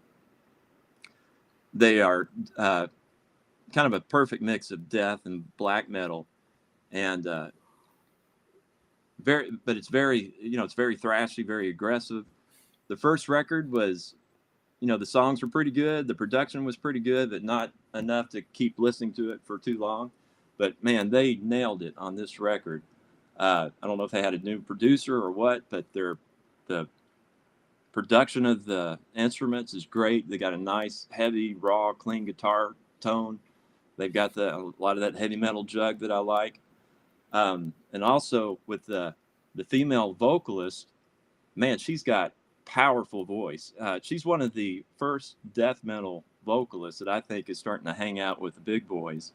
They are kind of a perfect mix of death and black metal, and it's very thrashy, very aggressive. The first record was, the songs were pretty good, the production was pretty good, but not enough to keep listening to it for too long. But man, they nailed it on this record. I don't know if they had a new producer or what, but the production of the instruments is great. They got a nice, heavy, raw, clean guitar tone. They've got a lot of that heavy metal jug that I like. And also with the female vocalist, man, she's got powerful voice. She's one of the first death metal vocalist that I think is starting to hang out with the big boys.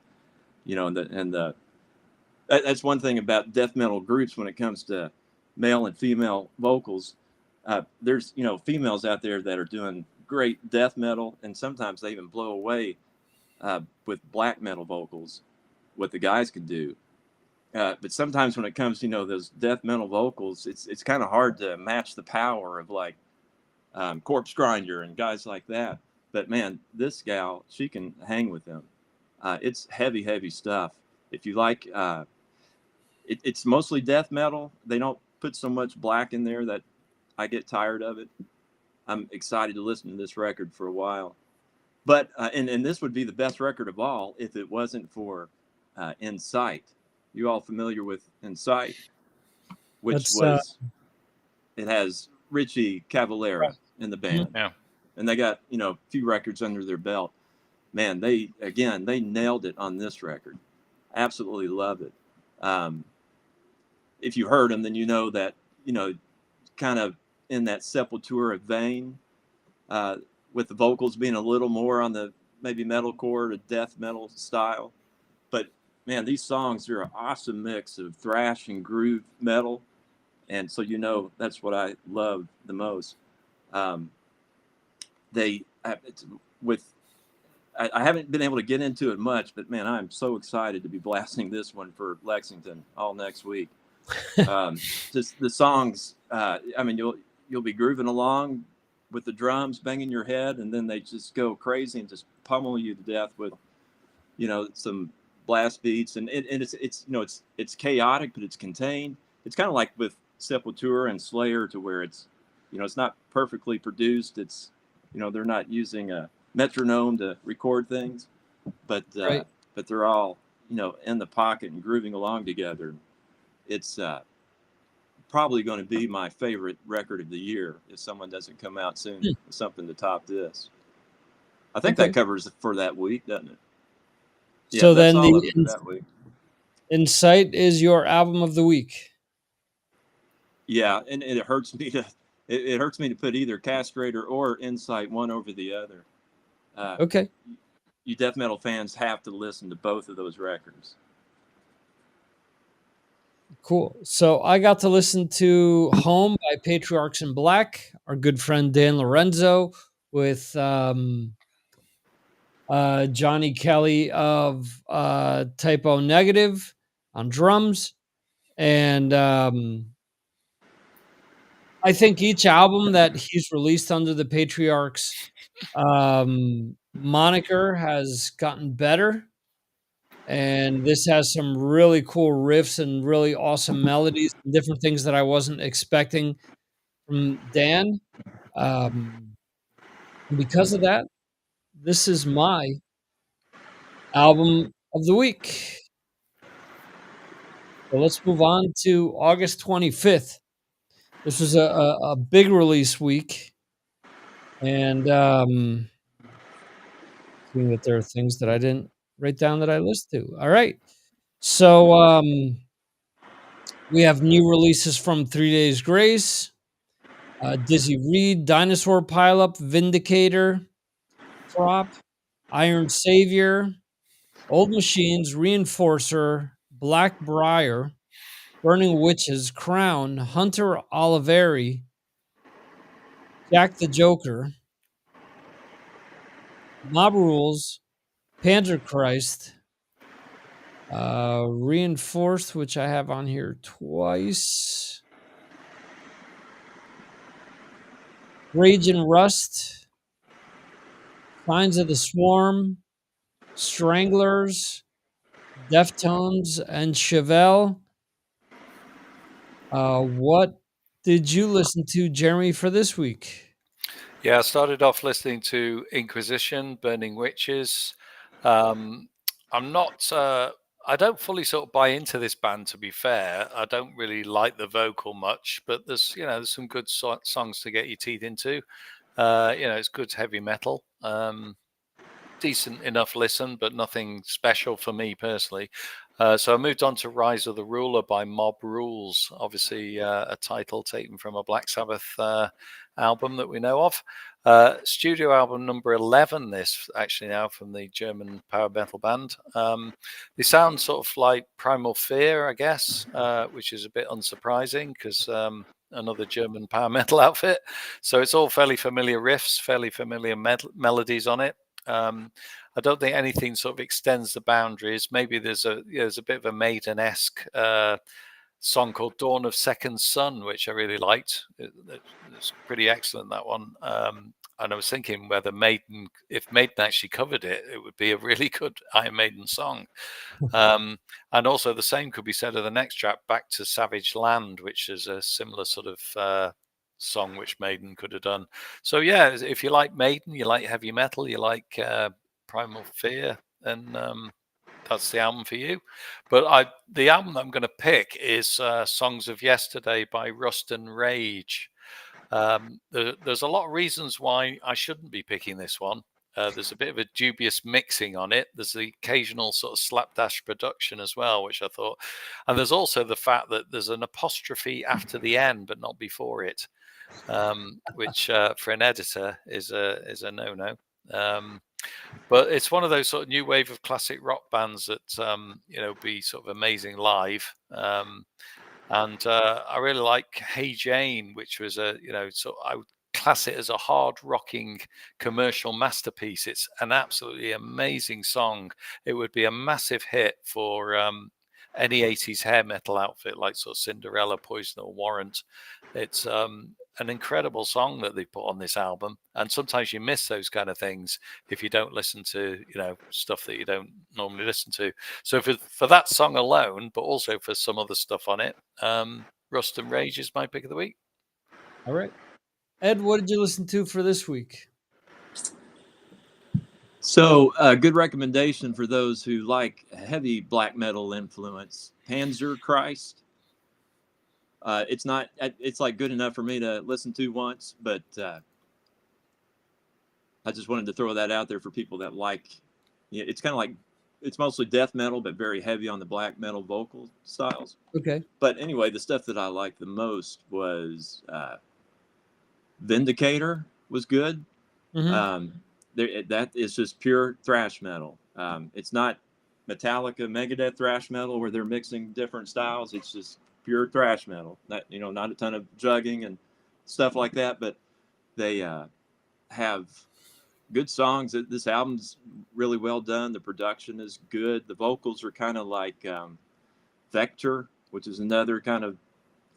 That's one thing about death metal groups when it comes to male and female vocals. There's females out there that are doing great death metal, and sometimes they even blow away with black metal vocals what the guys can do. But sometimes when it comes to those death metal vocals, it's kind of hard to match the power of like Corpse Grinder and guys like that. But man, this gal, she can hang with them. It's heavy stuff. If you like, it's mostly death metal. They don't put so much black in there that I get tired of it. I'm excited to listen to this record for a while. But and this would be the best record of all if it wasn't for Insight. You all familiar with Insight? Which That's it has Richie Cavallera in the band. Yeah. And they got, a few records under their belt. Man, they nailed it on this record. Absolutely love it. If you heard them, then you know that, kind of in that Sepultura vein, with the vocals being a little more on the maybe metalcore to death metal style. But man, these songs are an awesome mix of thrash and groove metal. And so, that's what I love the most. I haven't been able to get into it much, but man, I'm so excited to be blasting this one for Lexington all next week. Just the songs, you'll be grooving along with the drums banging your head, and then they just go crazy and just pummel you to death with, some blast beats, and it's chaotic, but it's contained. It's kind of like with Sepultura and Slayer, to where it's not perfectly produced. It's they're not using a metronome to record things, but right. but they're all in the pocket and grooving along together. It's probably going to be my favorite record of the year if someone doesn't come out soon with something to top this. I think that covers it for that week, doesn't it? Yeah, so that's then all of it for that week. Insight is your album of the week. Yeah, and it hurts me to put either Castrator or Insight one over the other. Okay. You death metal fans have to listen to both of those records. Cool. So I got to listen to Home by Patriarchs in Black, our good friend Dan Lorenzo, with Johnny Kelly of Typo Negative on drums. And I think each album that he's released under the Patriarchs moniker has gotten better. And this has some really cool riffs and really awesome melodies and different things that I wasn't expecting from Dan. And because of that, this is my album of the week. So let's move on to August 25th. This was a big release week. And seeing that there are things that I didn't write down that I listened to. All right. So we have new releases from 3 Days Grace, Dizzy Reed, Dinosaur Pileup, Vindicator, Prop, Iron Savior, Old Machines, Reinforcer, Black Briar, Burning Witches, Crown, Hunter Oliveri, Jack the Joker, Mob Rules, Panzerchrist, Reinforced, which I have on here twice, Rage and Rust, Signs of the Swarm, Stranglers, Deftones, and Chevelle. What did you listen to, Jeremy, for this week? Yeah, I started off listening to Inquisition, Burning Witches. I'm not. I don't fully sort of buy into this band, to be fair. I don't really like the vocal much, but there's some good songs to get your teeth into. It's good heavy metal. Decent enough listen, but nothing special for me personally. So I moved on to Rise of the Ruler by Mob Rules, obviously a title taken from a Black Sabbath album that we know of. Studio album number 11, this actually now from the German power metal band. They sound sort of like Primal Fear, I guess, which is a bit unsurprising because another German power metal outfit. So it's all fairly familiar riffs, fairly familiar melodies on it. I don't think anything sort of extends the boundaries. Maybe there's a bit of a Maiden-esque song called Dawn of Second Sun, which I really liked. It's pretty excellent, that one. And I was thinking whether if Maiden actually covered it, it would be a really good Iron Maiden song. And also the same could be said of the next track, Back to Savage Land, which is a similar sort of song which Maiden could have done. So yeah, if you like Maiden, you like heavy metal, you like Primal Fear, and that's the album for you. But the album that I'm going to pick is Songs of Yesterday by Rust and Rage. There's a lot of reasons why I shouldn't be picking this one. There's a bit of a dubious mixing on it. There's the occasional sort of slapdash production as well, which I thought, and there's also the fact that there's an apostrophe after the end but not before it, which for an editor is a no-no. But it's one of those sort of new wave of classic rock bands that be sort of amazing live. And I really like Hey Jane, which was I would class it as a hard rocking commercial masterpiece. It's an absolutely amazing song. It would be a massive hit for any 80s hair metal outfit like sort of Cinderella, Poison or Warrant. It's an incredible song that they put on this album, and sometimes you miss those kind of things if you don't listen to stuff that you don't normally listen to. So for that song alone, but also for some other stuff on it, Rust and Rage is my pick of the week. All right, Ed, what did you listen to for this week? So good recommendation for those who like heavy black metal influence, Panzer Christ. It's like good enough for me to listen to once, but I just wanted to throw that out there for people that like, it's kind of like, it's mostly death metal, but very heavy on the black metal vocal styles. Okay. But anyway, the stuff that I liked the most was Vindicator was good. Mm-hmm. That is just pure thrash metal. It's not Metallica, Megadeth thrash metal where they're mixing different styles. It's just pure thrash metal. Not a ton of jugging and stuff like that, but they have good songs. This album's really well done. The production is good. The vocals are kind of like Vector, which is another kind of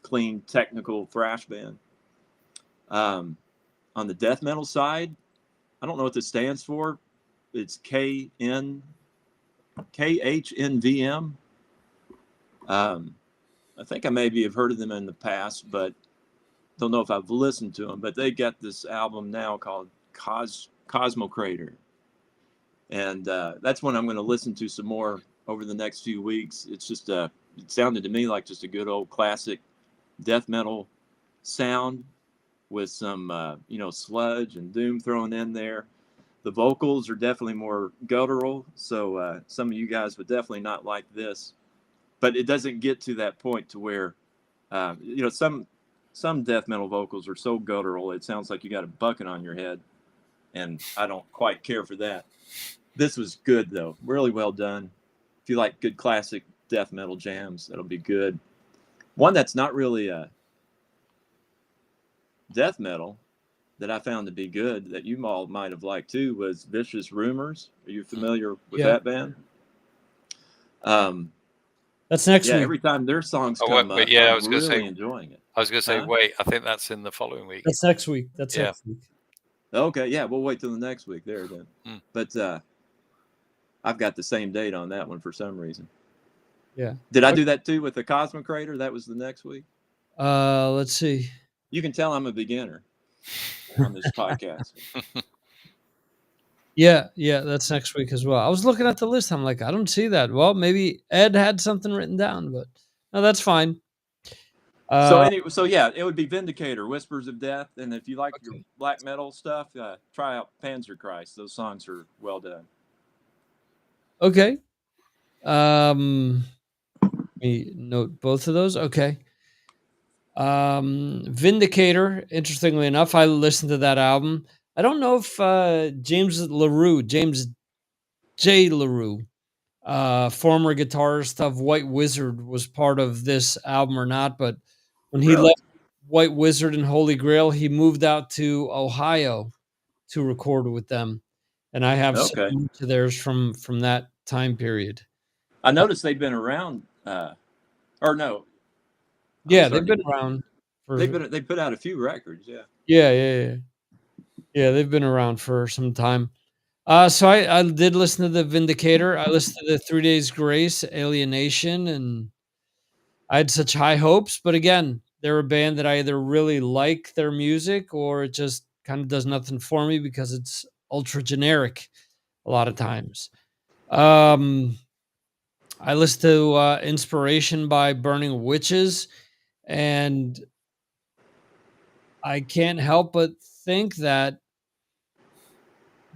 clean technical thrash band. On the death metal side, I don't know what this stands for. It's KHNVM. I think I maybe have heard of them in the past, but don't know if I've listened to them. But they got this album now called Cosmo Crater. And that's one I'm going to listen to some more over the next few weeks. It's just it sounded to me like just a good old classic death metal sound with some sludge and doom thrown in there. The vocals are definitely more guttural, so some of you guys would definitely not like this. But it doesn't get to that point to where some death metal vocals are so guttural it sounds like you got a bucket on your head, and I don't quite care for that. This was good though, really well done. If you like good classic death metal jams, that'll be good. One that's not really death metal that I found to be good that you all might have liked too was Vicious Rumors. Are you familiar with that band? That's next week. Every time their songs come up, I'm really enjoying it. I was going to say, wait, I think that's in the following week. That's next week. Next week. Okay, yeah, we'll wait till the next week there then. But I've got the same date on that one for some reason. Yeah. Did I do that too with the Cosmic Crater? That was the next week? Let's see. You can tell I'm a beginner on this podcast. Yeah, that's next week as well. I was looking at the list. I'm like, I don't see that. Well, maybe Ed had something written down, but no, that's fine. So yeah, it would be Vindicator, Whispers of Death, and if you like your black metal stuff, try out Panzer Christ. Those songs are well done. Okay. Let me note both of those. Okay. Vindicator, interestingly enough, I listened to that album. I don't know if James J. LaRue, former guitarist of White Wizard, was part of this album or not, but when he Really? left White Wizard and Holy Grail, he moved out to Ohio to record with them. And I have so Okay. much of theirs from that time period. I noticed they've been around. Or no, I'm Yeah, they've sorry. been around for They put out a few records. Yeah. yeah, yeah, yeah. Yeah, they've been around for some time. So I did listen to the Vindicator. I listened to the 3 Days Grace, Alienation, and I had such high hopes. But again, they're a band that I either really like their music or it just kind of does nothing for me because it's ultra generic a lot of times. Um, I listened to Inspiration by Burning Witches, and I can't help but think that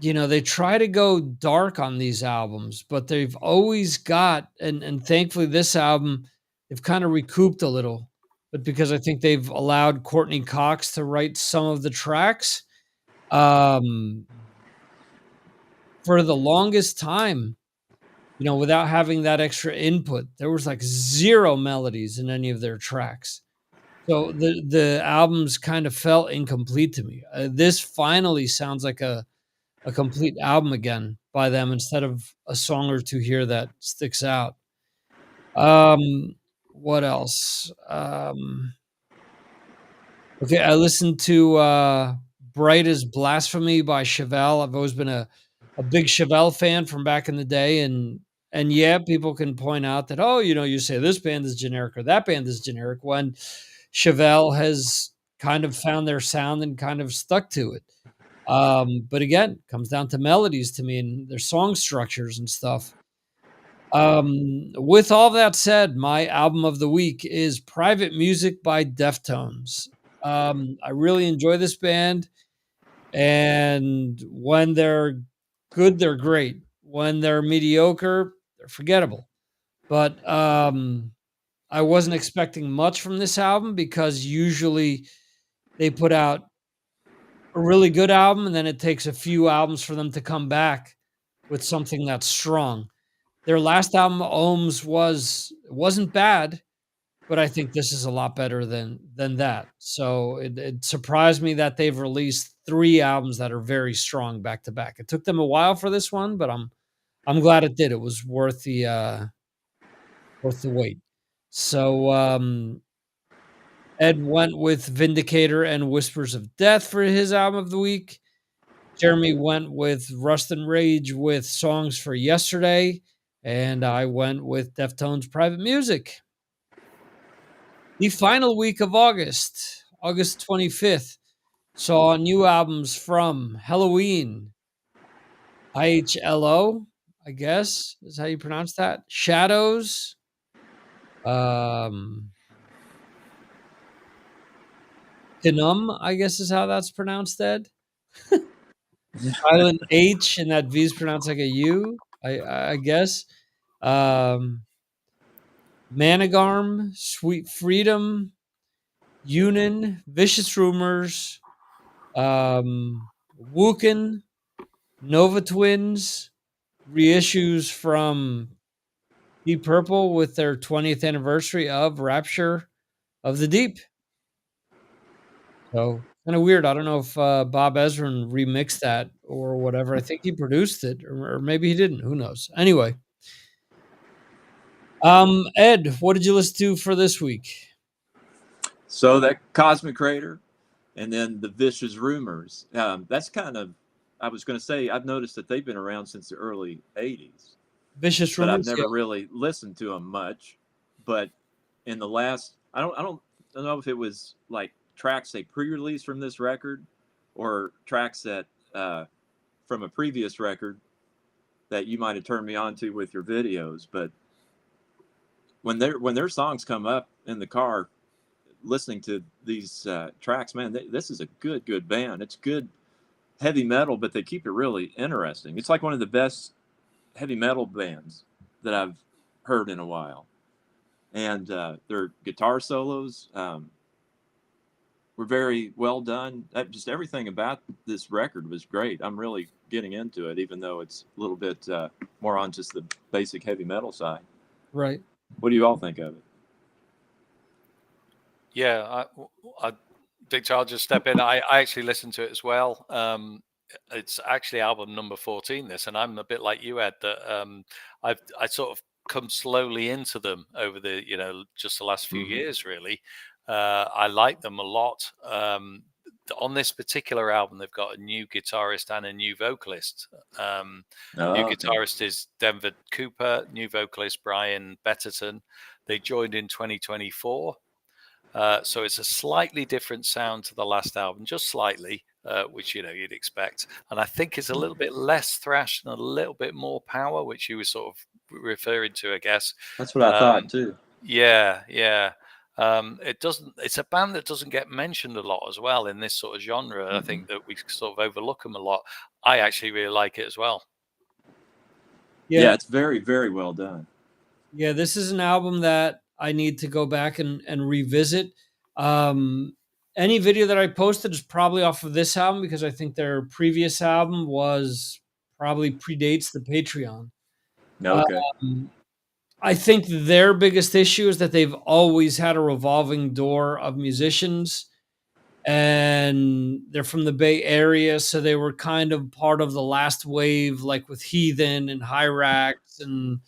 they try to go dark on these albums, but they've always got and thankfully this album, they've kind of recouped a little, but because I think they've allowed Courtney Cox to write some of the tracks. Um, for the longest time, without having that extra input, there was like zero melodies in any of their tracks. So the albums kind of felt incomplete to me. This finally sounds like a complete album again by them instead of a song or two here that sticks out. What else? Okay, I listened to Bright as Blasphemy by Chevelle. I've always been a big Chevelle fan from back in the day, and yeah, people can point out that, oh, you say this band is generic or that band is generic when Chevelle has kind of found their sound and kind of stuck to it. But again, comes down to melodies to me and their song structures and stuff. With all that said, my album of the week is Private Music by Deftones. I really enjoy this band, and when they're good, they're great. When they're mediocre, they're forgettable. But I wasn't expecting much from this album because usually they put out a really good album, and then it takes a few albums for them to come back with something that's strong. Their last album, Ohms, wasn't bad, but I think this is a lot better than that. So it surprised me that they've released 3 albums that are very strong back to back. It took them a while for this one, but I'm glad it did. It was worth the wait. So Ed went with Vindicator and Whispers of Death for his album of the week. Jeremy went with Rust and Rage with Songs for Yesterday, and I went with Deftones Private Music. The final week of August, August 25th, saw new albums from Halloween, IHLO, I guess is how you pronounce that. Shadows, Denum, I guess is how that's pronounced, Ed. Silent H, and that V is pronounced like a U, I guess. Managarm, Sweet Freedom, Yunin, Vicious Rumors, Wukin, Nova Twins, reissues from Deep Purple with their 20th anniversary of Rapture of the Deep. So kind of weird. I don't know if Bob Ezrin remixed that or whatever. I think he produced it, or maybe he didn't. Who knows? Anyway, Ed, what did you listen to for this week? So that Cosmic Crater, and then the Vicious Rumors. That's kind of, I was going to say, I've noticed that they've been around since the early '80s, Vicious but I've Rumors, yeah. never really listened to them much. But in the last, I don't know if it was like tracks they pre-released from this record, or tracks that from a previous record that you might have turned me on to with your videos. But when their songs come up in the car, listening to these tracks, man, this is a good band. It's good heavy metal, but they keep it really interesting. It's like one of the best heavy metal bands that I've heard in a while. And their guitar solos were very well done. Just everything about this record was great. I'm really getting into it, even though it's a little bit more on just the basic heavy metal side. Right. What do you all think of it? Yeah, Victor, I'll just step in. I actually listened to it as well. It's actually album number 14, this, and I'm a bit like you, Ed, that I sort of come slowly into them over the, just the last few years, really. I like them a lot. On this particular album, they've got a new guitarist and a new vocalist. New guitarist is Denver Cooper, new vocalist Brian Betterton. They joined in 2024. So it's a slightly different sound to the last album, just slightly, which you'd expect. And I think it's a little bit less thrash and a little bit more power, which you were sort of referring to, I guess. That's what I thought too. Yeah. It's a band that doesn't get mentioned a lot as well in this sort of genre. I think that we sort of overlook them a lot. I actually really like it as well. Yeah, it's very, very well done. Yeah, this is an album that I need to go back and revisit. Any video that I posted is probably off of this album because I think their previous album probably predates the Patreon. Okay. I think their biggest issue is that they've always had a revolving door of musicians, and they're from the Bay Area, so they were kind of part of the last wave, like with Heathen and Hyrax and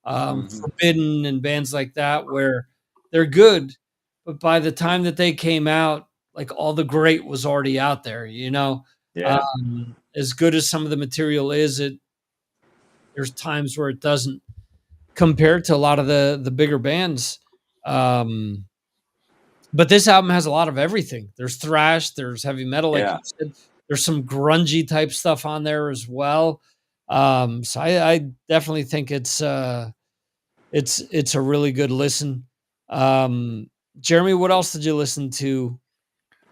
Forbidden and bands like that, where they're good, but by the time that they came out, like all the great was already out there, Yeah. As good as some of the material is, there's times where it doesn't compare to a lot of the bigger bands. But this album has a lot of everything. There's thrash, there's heavy metal, like you said. There's some grungy type stuff on there as well. So I definitely think it's a really good listen. Jeremy, what else did you listen to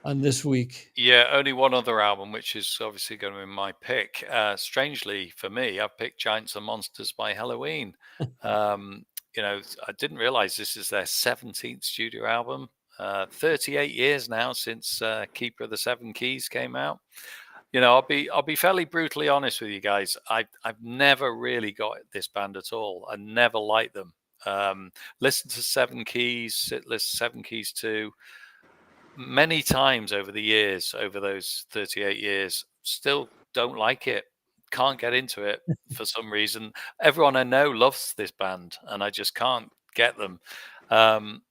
on this week? Yeah, only one other album, which is obviously going to be my pick. Strangely for me, I picked Giants and Monsters by Halloween. I didn't realize this is their 17th studio album. 38 years now since Keeper of the Seven Keys came out. I'll be fairly brutally honest with you guys. I've never really got this band at all. I never liked them. Listened to Seven Keys, listen to Seven Keys 2 many times over the years, over those 38 years. Still don't like it. Can't get into it for some reason. Everyone I know loves this band, and I just can't get them. And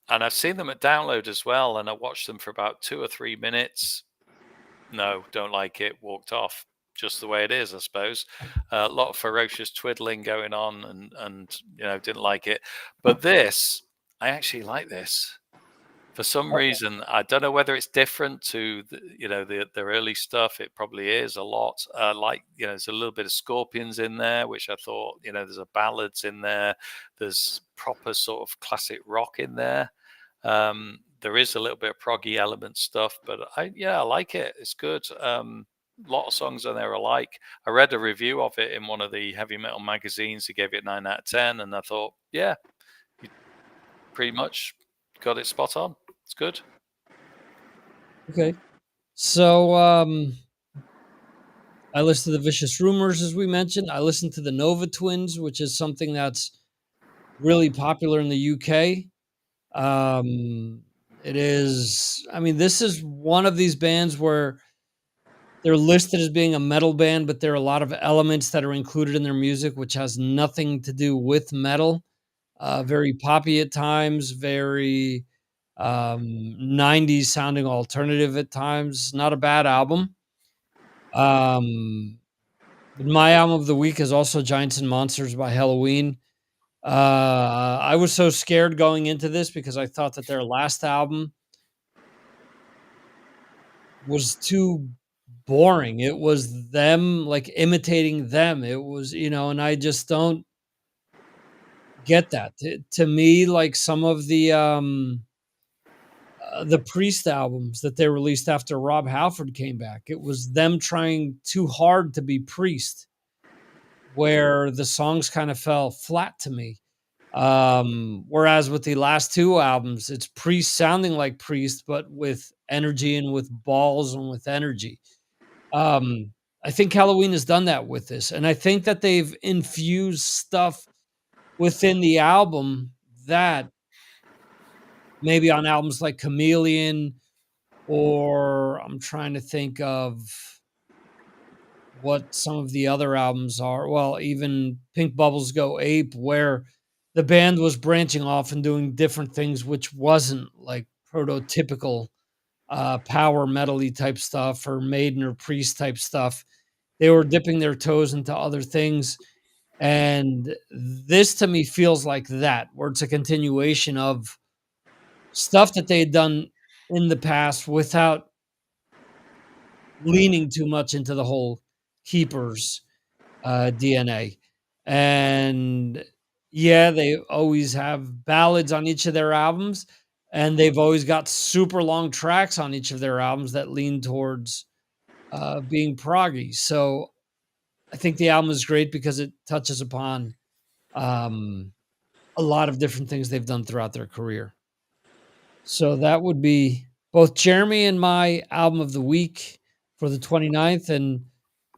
I've seen them at Download as well, and I watched them for about 2 or 3 minutes. No, don't like it. Walked off. Just the way it is, I suppose. A lot of ferocious twiddling going on, and didn't like it. But this, I actually like this. For some reason, I don't know whether it's different to the early stuff. It probably is a lot. There's a little bit of Scorpions in there, which I thought, there's a ballads in there. There's proper sort of classic rock in there. There is a little bit of proggy element stuff, but I like it. It's good. A lot of songs on there I like. I read a review of it in one of the heavy metal magazines. He gave it 9 out of 10, and I thought, yeah, you pretty much got it spot on. It's good. Okay. So I listened to the Vicious Rumors, as we mentioned. I listened to the Nova Twins, which is something that's really popular in the UK. This is one of these bands where they're listed as being a metal band, but there are a lot of elements that are included in their music, which has nothing to do with metal. Very poppy at times, very 90s sounding alternative at times. Not a bad album. But my album of the week is also Giants and Monsters by Halloween. I was so scared going into this because I thought that their last album was too boring. It was them like imitating them. It was, and I just don't get that. To me, like some of the Priest albums that they released after Rob Halford came back, it was them trying too hard to be Priest, where the songs kind of fell flat to me. Whereas with the last two albums, it's Priest sounding like Priest, but with energy and with balls and with energy. Um, I think Halloween has done that with this, and I think that they've infused stuff within the album that maybe on albums like Chameleon, or I'm trying to think of what some of the other albums are. Well, even Pink Bubbles Go Ape, where the band was branching off and doing different things, which wasn't like prototypical power metal-y type stuff or Maiden or Priest type stuff. They were dipping their toes into other things. And this to me feels like that, where it's a continuation of stuff that they had done in the past without leaning too much into the whole Keepers DNA. And yeah, they always have ballads on each of their albums, and they've always got super long tracks on each of their albums that lean towards being proggy. So I think the album is great because it touches upon um, a lot of different things they've done throughout their career. So that would be both Jeremy and my album of the week for the 29th. And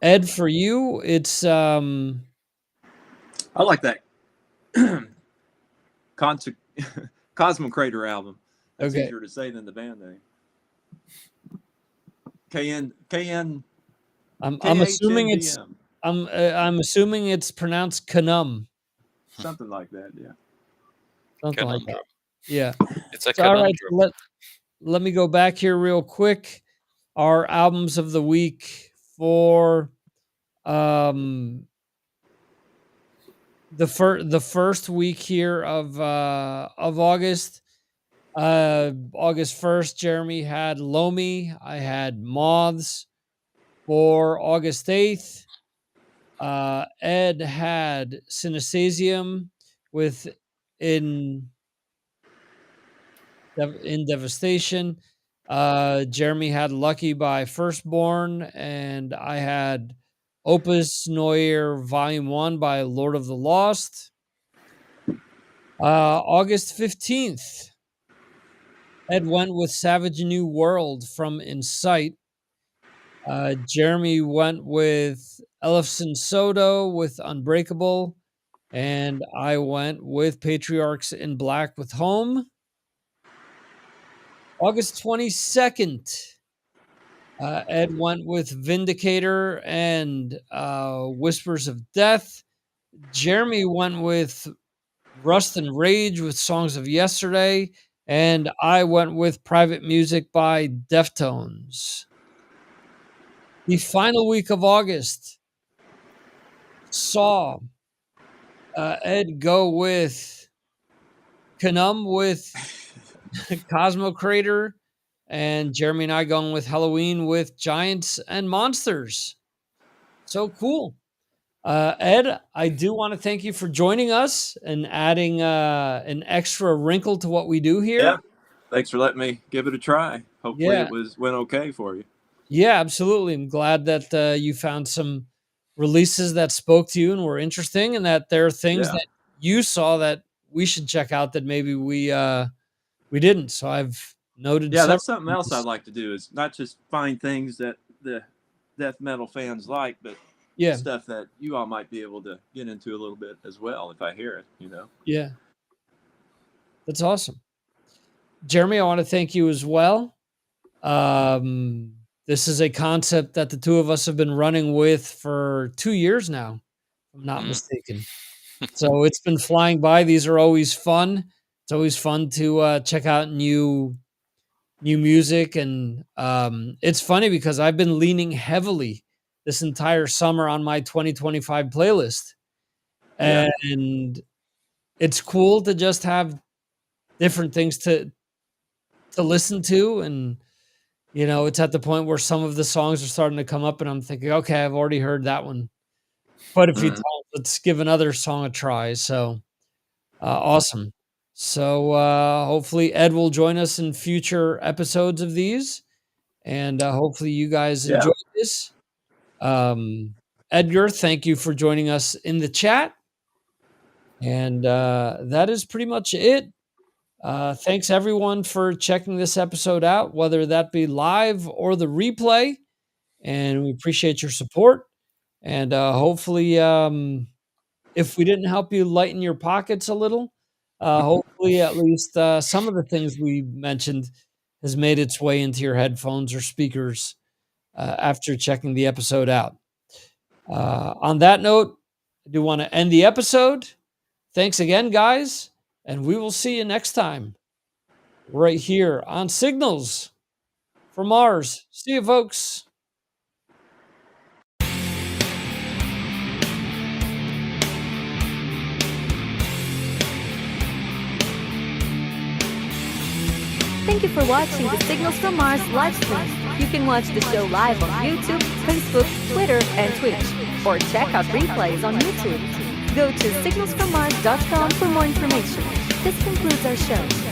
Ed, for you, it's I like that Cosmo Crater album. That's okay. easier to say than the band name. KN I'm assuming it's KHNDM. I'm assuming it's pronounced Canum, Something like that, yeah. something like that. Conundrum. Yeah. It's a So, all right, conundrum. let me go back here real quick. Our albums of the week for the first week here of August. August 1st, Jeremy had Lomi. I had Moths. For August 8th, Ed had Synesthesium with in Devastation. Jeremy had Lucky by Firstborn, and I had Opus Neue Volume 1 by Lord of the Lost. August 15th, Ed went with Savage New World from Insight. Jeremy went with Ellefson Soto with Unbreakable, and I went with Patriarchs in Black with Home. August 22nd, Ed went with Vindicator and Whispers of Death. Jeremy went with Rust and Rage with Songs of Yesterday, and I went with Private Music by Deftones. The final week of August saw Ed go with Canum with Cosmo Crater, and Jeremy and I going with Halloween with Giants and Monsters. So cool. Ed, I do want to thank you for joining us and adding an extra wrinkle to what we do here. Yeah. Thanks for letting me give it a try. Hopefully Yeah. it went okay for you. Yeah, absolutely. I'm glad that you found some releases that spoke to you and were interesting, and that there are things Yeah. that you saw that we should check out that maybe we didn't. So I've noted. Yeah, several that's something else things. I'd like to do is not just find things that the death metal fans like, but Yeah, stuff that you all might be able to get into a little bit as well if I hear it, you know. yeah, that's awesome. Jeremy, I want to thank you as well. This is a concept that the two of us have been running with for 2 years now, if I'm not mistaken. So it's been flying by. These are always fun. It's always fun to check out new music, and it's funny because I've been leaning heavily this entire summer on my 2025 playlist, Yeah. and it's cool to just have different things to listen to. And it's at the point where some of the songs are starting to come up, and I'm thinking, okay, I've already heard that one quite a few times. Let's give another song a try. So awesome. So hopefully Ed will join us in future episodes of these, and hopefully you guys Yeah. enjoyed this. Edgar, thank you for joining us in the chat. And that is pretty much it. Thanks everyone for checking this episode out, whether that be live or the replay. And we appreciate your support. And hopefully, if we didn't help you lighten your pockets a little, hopefully at least some of the things we mentioned has made its way into your headphones or speakers after checking the episode out. On that note, I do want to end the episode. Thanks again, guys, and we will see you next time right here on Signals from Mars. See you, folks. Thank you for watching the Signals from Mars live stream. You can watch the show live on YouTube, Facebook, Twitter, and Twitch, or check out replays on YouTube. Go to signalsfrommars.com for more information. This concludes our show.